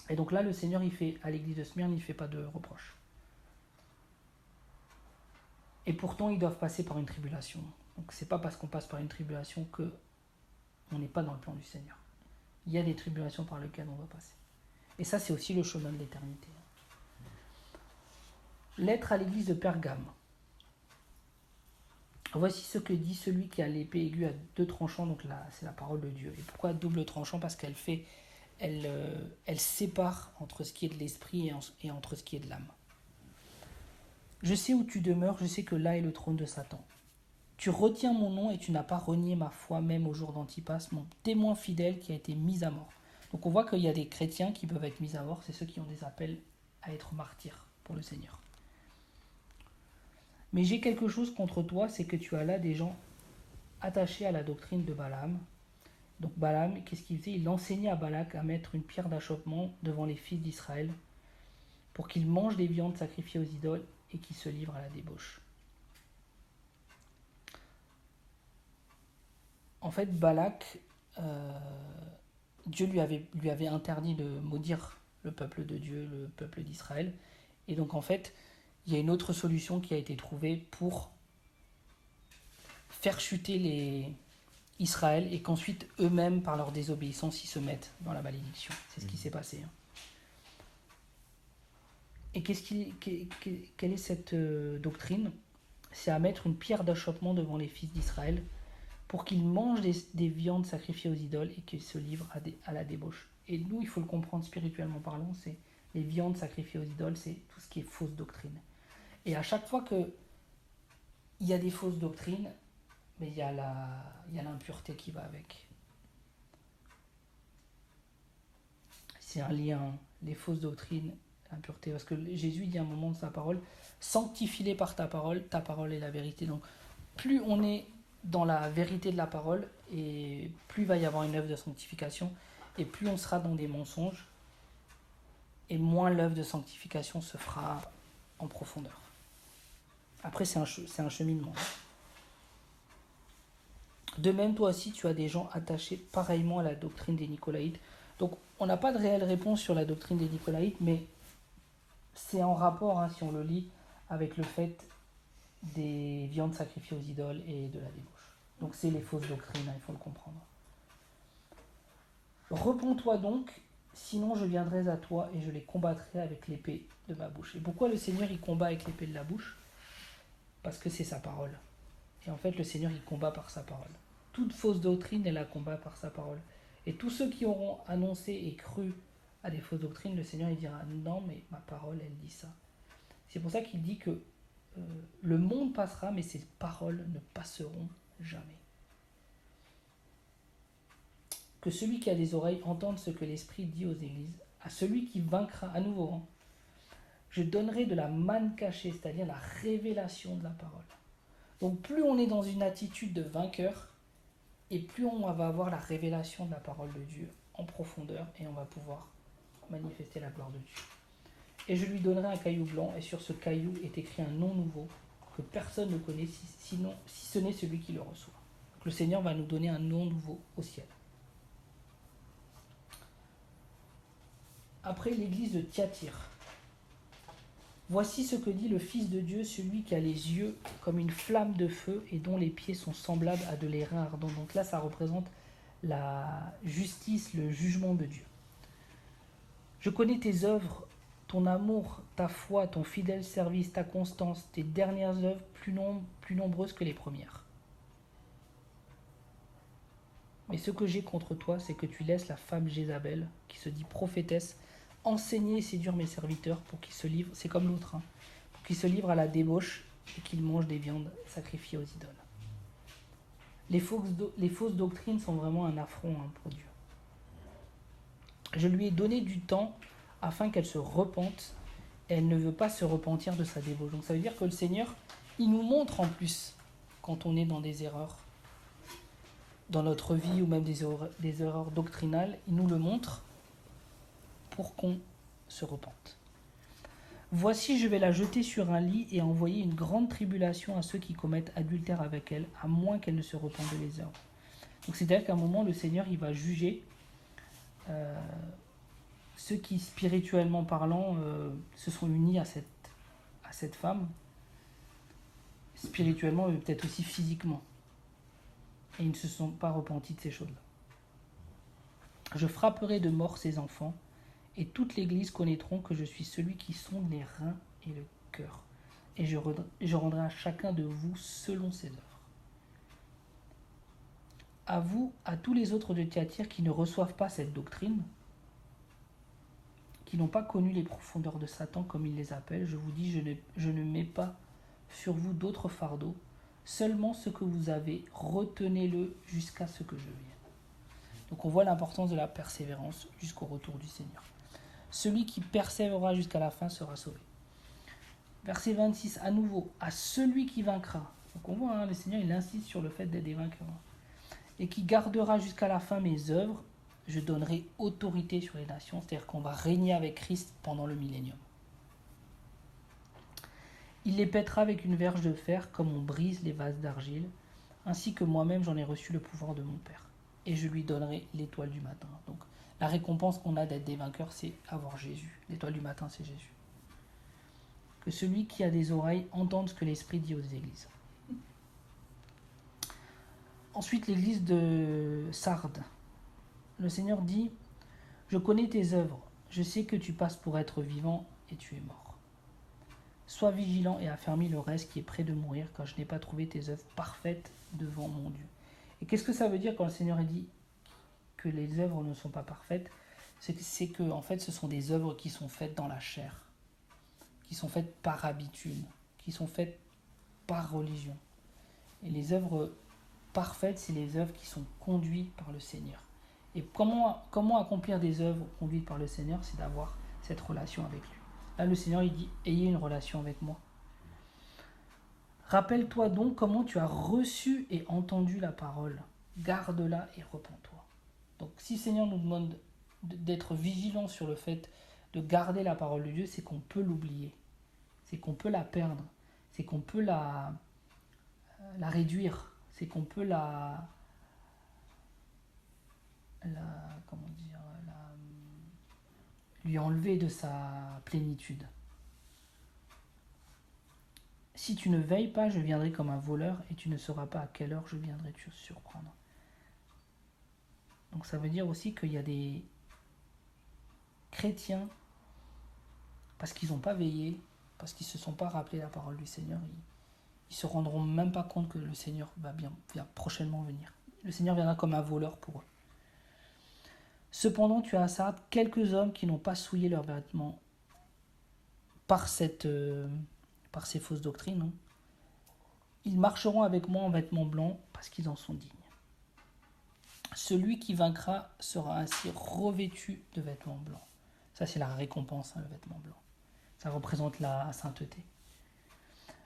A: Et donc là, le Seigneur, il fait à l'église de Smyrne, il ne fait pas de reproches. Et pourtant, ils doivent passer par une tribulation. Donc c'est pas parce qu'on passe par une tribulation que on n'est pas dans le plan du Seigneur. Il y a des tribulations par lesquelles on doit passer. Et ça, c'est aussi le chemin de l'éternité. Lettre à l'église de Pergame. Voici ce que dit celui qui a l'épée aiguë à 2 tranchants. Donc là, c'est la parole de Dieu. Et pourquoi double tranchant? Parce qu'elle sépare entre ce qui est de l'esprit et entre ce qui est de l'âme. Je sais où tu demeures, je sais que là est le trône de Satan. Tu retiens mon nom et tu n'as pas renié ma foi, même au jour d'Antipas, mon témoin fidèle qui a été mis à mort. Donc on voit qu'il y a des chrétiens qui peuvent être mis à mort, c'est ceux qui ont des appels à être martyrs pour le Seigneur. Mais j'ai quelque chose contre toi, c'est que tu as là des gens attachés à la doctrine de Balaam. Donc Balaam, qu'est-ce qu'il faisait? Il enseignait à Balak à mettre une pierre d'achoppement devant les fils d'Israël pour qu'ils mangent des viandes sacrifiées aux idoles et qu'ils se livrent à la débauche. En fait, Balak, Dieu lui avait interdit de maudire le peuple de Dieu, le peuple d'Israël. Et donc en fait, il y a une autre solution qui a été trouvée pour faire chuter Israël et qu'ensuite eux-mêmes, par leur désobéissance, ils se mettent dans la malédiction. C'est ce qui s'est passé. Et quelle est cette doctrine? c'est à mettre une pierre d'achoppement devant les fils d'Israël pour qu'ils mangent des viandes sacrifiées aux idoles et qu'ils se livrent à la débauche. Et nous, il faut le comprendre spirituellement parlant, c'est les viandes sacrifiées aux idoles, c'est tout ce qui est fausse doctrine. Et à chaque fois qu'il y a des fausses doctrines, mais il y a l'impureté qui va avec. C'est un lien, les fausses doctrines, l'impureté. Parce que Jésus dit à un moment de sa parole, sanctifie-les par ta parole est la vérité. Donc plus on est dans la vérité de la parole, et plus il va y avoir une œuvre de sanctification, et plus on sera dans des mensonges, et moins l'œuvre de sanctification se fera en profondeur. Après, c'est un cheminement. De même, toi aussi, tu as des gens attachés pareillement à la doctrine des Nicolaïtes. Donc, on n'a pas de réelle réponse sur la doctrine des Nicolaïtes, mais c'est en rapport, si on le lit, avec le fait des viandes sacrifiées aux idoles et de la débauche. Donc, c'est les fausses doctrines, il faut le comprendre. Repens-toi donc, sinon je viendrai à toi et je les combattrai avec l'épée de ma bouche. Et pourquoi le Seigneur, il combat avec l'épée de la bouche ? Parce que c'est sa parole. Et en fait, le Seigneur, il combat par sa parole. Toute fausse doctrine, elle la combat par sa parole. Et tous ceux qui auront annoncé et cru à des fausses doctrines, le Seigneur, il dira non, mais ma parole, elle dit ça. C'est pour ça qu'il dit que le monde passera, mais ses paroles ne passeront jamais. Que celui qui a des oreilles entende ce que l'Esprit dit aux églises. À celui qui vaincra, à nouveau, je donnerai de la manne cachée, c'est-à-dire la révélation de la parole. Donc plus on est dans une attitude de vainqueur, et plus on va avoir la révélation de la parole de Dieu en profondeur, et on va pouvoir manifester la gloire de Dieu. Et je lui donnerai un caillou blanc, et sur ce caillou est écrit un nom nouveau, que personne ne connaît, si ce n'est celui qui le reçoit. Donc le Seigneur va nous donner un nom nouveau au ciel. Après l'église de Thyatire. Voici ce que dit le Fils de Dieu, celui qui a les yeux comme une flamme de feu et dont les pieds sont semblables à de l'airain ardent. Donc là, ça représente la justice, le jugement de Dieu. Je connais tes œuvres, ton amour, ta foi, ton fidèle service, ta constance, tes dernières œuvres plus nombreuses que les premières. Mais ce que j'ai contre toi, c'est que tu laisses la femme Jézabel, qui se dit prophétesse, enseigner et séduire mes serviteurs pour qu'ils se livrent, c'est comme l'autre, pour qu'ils se livrent à la débauche et qu'ils mangent des viandes sacrifiées aux idoles. Les fausses doctrines sont vraiment un affront pour Dieu. Je lui ai donné du temps afin qu'elle se repente, et elle ne veut pas se repentir de sa débauche. Donc ça veut dire que le Seigneur, il nous montre en plus, quand on est dans des erreurs, dans notre vie ou même des erreurs doctrinales, il nous le montre pour qu'on se repente. Voici, je vais la jeter sur un lit et envoyer une grande tribulation à ceux qui commettent adultère avec elle, à moins qu'elle ne se repente de les œuvres. Donc c'est-à-dire qu'à un moment, le Seigneur, il va juger ceux qui, spirituellement parlant, se sont unis à cette femme, spirituellement, mais peut-être aussi physiquement. Et ils ne se sont pas repentis de ces choses-là. Je frapperai de mort ces enfants, et toute l'Église connaîtront que je suis celui qui sonde les reins et le cœur. Et je rendrai à chacun de vous selon ses œuvres. À vous, à tous les autres de Thyatire qui ne reçoivent pas cette doctrine, qui n'ont pas connu les profondeurs de Satan comme il les appelle, je vous dis, je ne mets pas sur vous d'autres fardeaux, seulement ce que vous avez, retenez-le jusqu'à ce que je vienne. Donc on voit l'importance de la persévérance jusqu'au retour du Seigneur. Celui qui persévérera jusqu'à la fin sera sauvé. Verset 26, à nouveau, à celui qui vaincra. Donc on voit, le Seigneur, il insiste sur le fait d'être des vainqueurs. Et qui gardera jusqu'à la fin mes œuvres, je donnerai autorité sur les nations, c'est-à-dire qu'on va régner avec Christ pendant le millénium. Il les pètera avec une verge de fer, comme on brise les vases d'argile, ainsi que moi-même j'en ai reçu le pouvoir de mon Père. Et je lui donnerai l'étoile du matin. Donc la récompense qu'on a d'être des vainqueurs, c'est avoir Jésus. L'étoile du matin, c'est Jésus. Que celui qui a des oreilles entende ce que l'Esprit dit aux églises. Ensuite, l'église de Sardes. Le Seigneur dit, je connais tes œuvres, je sais que tu passes pour être vivant et tu es mort. Sois vigilant et affermis le reste qui est près de mourir, car je n'ai pas trouvé tes œuvres parfaites devant mon Dieu. Et qu'est-ce que ça veut dire quand le Seigneur dit que les œuvres ne sont pas parfaites? C'est que en fait, ce sont des œuvres qui sont faites dans la chair, qui sont faites par habitude, qui sont faites par religion. Et les œuvres parfaites, c'est les œuvres qui sont conduites par le Seigneur. Et comment accomplir des œuvres conduites par le Seigneur? C'est d'avoir cette relation avec lui. Là, le Seigneur, il dit, ayez une relation avec moi. Rappelle-toi donc comment tu as reçu et entendu la parole. Garde-la et repens-toi. Donc, si le Seigneur nous demande d'être vigilant sur le fait de garder la parole de Dieu, c'est qu'on peut l'oublier. C'est qu'on peut la perdre. C'est qu'on peut la réduire. C'est qu'on peut lui enlever de sa plénitude. Si tu ne veilles pas, je viendrai comme un voleur et tu ne sauras pas à quelle heure je viendrai te surprendre. Donc ça veut dire aussi qu'il y a des chrétiens, parce qu'ils n'ont pas veillé, parce qu'ils ne se sont pas rappelés la parole du Seigneur, ils ne se rendront même pas compte que le Seigneur va prochainement venir. Le Seigneur viendra comme un voleur pour eux. Cependant, tu as à Sardes quelques hommes qui n'ont pas souillé leurs vêtements par ces fausses doctrines. Hein. Ils marcheront avec moi en vêtements blancs parce qu'ils en sont dignes. Celui qui vaincra sera ainsi revêtu de vêtements blancs. Ça, c'est la récompense, hein, le vêtement blanc. Ça représente la sainteté.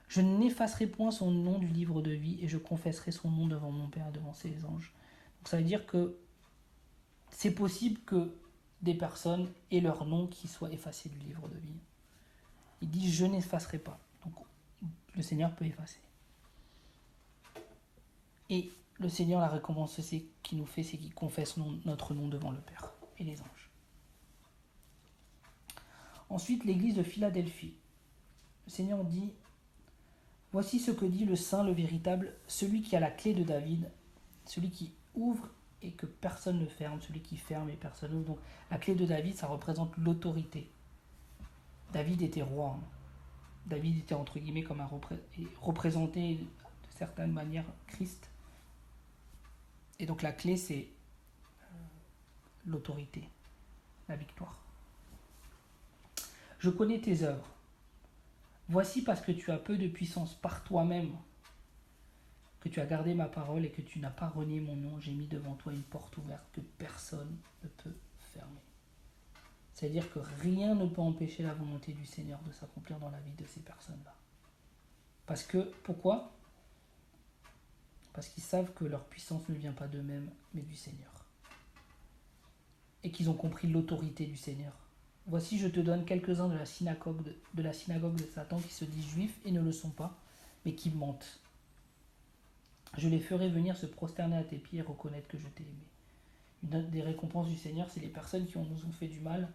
A: Je n'effacerai point son nom du livre de vie et je confesserai son nom devant mon Père et devant ses anges. Donc ça veut dire que c'est possible que des personnes aient leur nom qui soit effacé du livre de vie. Il dit je n'effacerai pas. Donc le Seigneur peut effacer. Et le Seigneur, la récompense qu'il nous fait, c'est qu'il confesse notre nom devant le Père et les anges. Ensuite, l'église de Philadelphie. Le Seigneur dit « Voici ce que dit le Saint, le véritable, celui qui a la clé de David, celui qui ouvre et que personne ne ferme, celui qui ferme et personne n'ouvre. » Donc la clé de David, ça représente l'autorité. David était roi. Hein. David était entre guillemets comme représenté de certaine manière Christ. Et donc la clé, c'est l'autorité, la victoire. Je connais tes œuvres. Voici parce que tu as peu de puissance par toi-même, que tu as gardé ma parole et que tu n'as pas renié mon nom, j'ai mis devant toi une porte ouverte que personne ne peut fermer. C'est-à-dire que rien ne peut empêcher la volonté du Seigneur de s'accomplir dans la vie de ces personnes-là. Pourquoi ? Parce qu'ils savent que leur puissance ne vient pas d'eux-mêmes, mais du Seigneur. Et qu'ils ont compris l'autorité du Seigneur. Voici, je te donne quelques-uns de la synagogue de Satan qui se disent juifs et ne le sont pas, mais qui mentent. Je les ferai venir se prosterner à tes pieds et reconnaître que je t'ai aimé. Une des récompenses du Seigneur, c'est les personnes qui nous ont fait du mal.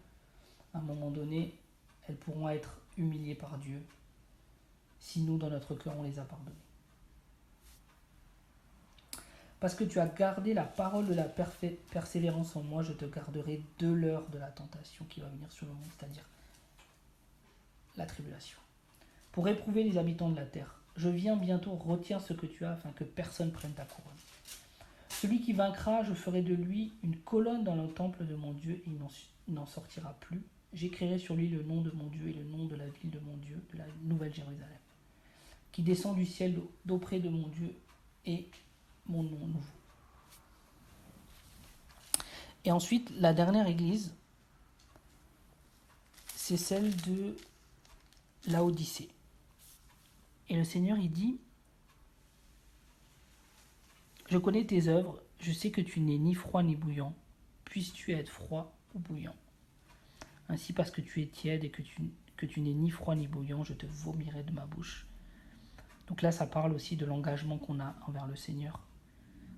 A: À un moment donné, elles pourront être humiliées par Dieu si nous, dans notre cœur, on les a pardonnées. Parce que tu as gardé la parole de la persévérance en moi, je te garderai de l'heure de la tentation qui va venir sur le monde, c'est-à-dire la tribulation. Pour éprouver les habitants de la terre, je viens bientôt, retiens ce que tu as afin que personne prenne ta couronne. Celui qui vaincra, je ferai de lui une colonne dans le temple de mon Dieu et il n'en sortira plus. J'écrirai sur lui le nom de mon Dieu et le nom de la ville de mon Dieu, de la Nouvelle Jérusalem, qui descend du ciel d'auprès de mon Dieu et mon nom nouveau. Et ensuite, la dernière église, c'est celle de Laodicée. Et le Seigneur, il dit, je connais tes œuvres, je sais que tu n'es ni froid ni bouillant. Puisses-tu être froid ou bouillant. Ainsi, parce que tu es tiède et que tu n'es ni froid ni bouillant, je te vomirai de ma bouche. Donc là, ça parle aussi de l'engagement qu'on a envers le Seigneur.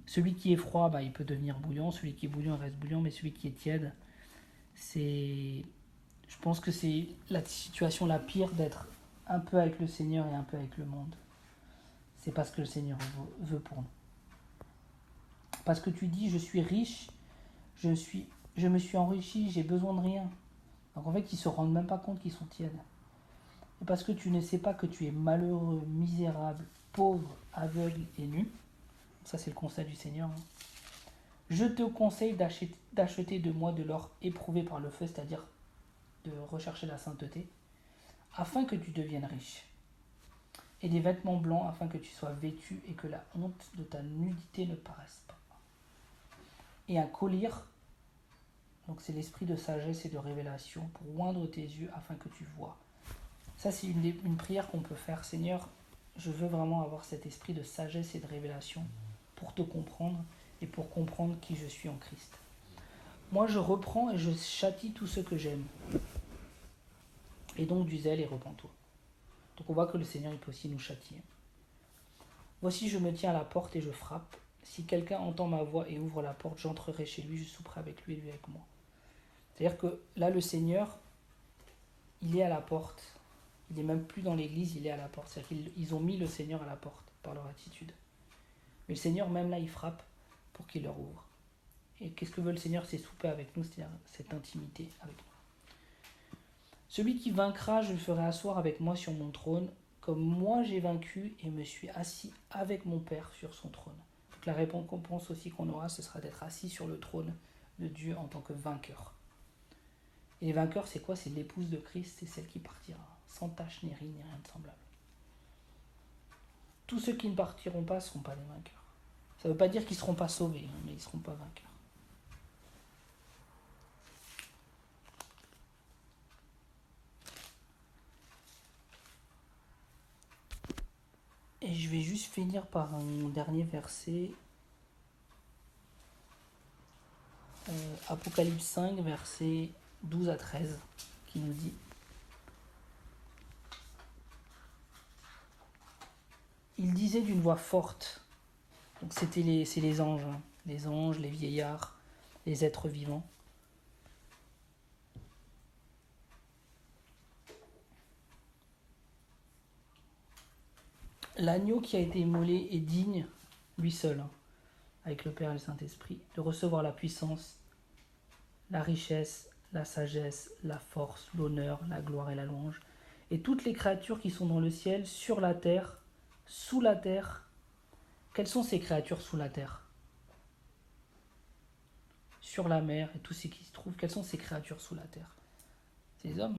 A: Celui qui est froid, il peut devenir bouillant. Celui qui est bouillant, il reste bouillant. Mais celui qui est tiède, je pense que c'est la situation la pire d'être un peu avec le Seigneur et un peu avec le monde. C'est pas ce que le Seigneur veut pour nous. Parce que tu dis, je suis riche, je me suis enrichi, j'ai besoin de rien. Donc en fait, ils ne se rendent même pas compte qu'ils sont tièdes. et parce que tu ne sais pas que tu es malheureux, misérable, pauvre, aveugle et nu, ça c'est le conseil du Seigneur, hein, je te conseille d'acheter de moi de l'or éprouvé par le feu, c'est-à-dire de rechercher la sainteté, afin que tu deviennes riche, et des vêtements blancs afin que tu sois vêtu et que la honte de ta nudité ne paraisse pas. Et un collier, donc c'est l'esprit de sagesse et de révélation, pour oindre tes yeux afin que tu vois. Ça c'est une prière qu'on peut faire. Seigneur, je veux vraiment avoir cet esprit de sagesse et de révélation pour te comprendre et pour comprendre qui je suis en Christ. Moi je reprends et je châtie tous ceux que j'aime. Et donc du zèle et repens-toi. Donc on voit que le Seigneur il peut aussi nous châtier. Voici je me tiens à la porte et je frappe. Si quelqu'un entend ma voix et ouvre la porte, j'entrerai chez lui, je souperai avec lui et lui avec moi. C'est-à-dire que là le Seigneur, il est à la porte. Il n'est même plus dans l'église, il est à la porte. C'est-à-dire qu'ils ont mis le Seigneur à la porte par leur attitude. Mais le Seigneur même là il frappe pour qu'il leur ouvre. Et qu'est-ce que veut le Seigneur? C'est souper avec nous, c'est-à-dire cette intimité avec nous. Celui qui vaincra, je le ferai asseoir avec moi sur mon trône, comme moi j'ai vaincu et me suis assis avec mon Père sur son trône. Donc la récompense aussi qu'on aura, ce sera d'être assis sur le trône de Dieu en tant que vainqueur. Et les vainqueurs, c'est quoi? C'est l'épouse de Christ, c'est celle qui partira, sans tache ni ride, ni rien de semblable. Tous ceux qui ne partiront pas ne seront pas des vainqueurs. Ça ne veut pas dire qu'ils ne seront pas sauvés, mais ils ne seront pas vainqueurs. Et je vais juste finir par un dernier verset. Apocalypse 5, versets 12 à 13, qui nous dit: il disait d'une voix forte, donc c'est les anges, hein, les anges, les vieillards, les êtres vivants. L'agneau qui a été immolé est digne, lui seul, hein, avec le Père et le Saint-Esprit, de recevoir la puissance, la richesse, la sagesse, la force, l'honneur, la gloire et la louange. Et toutes les créatures qui sont dans le ciel, sur la terre, sous la terre. Quelles sont ces créatures sous la terre? Sur la mer et tout ce qui se trouve. Quelles sont ces créatures sous la terre? C'est les hommes.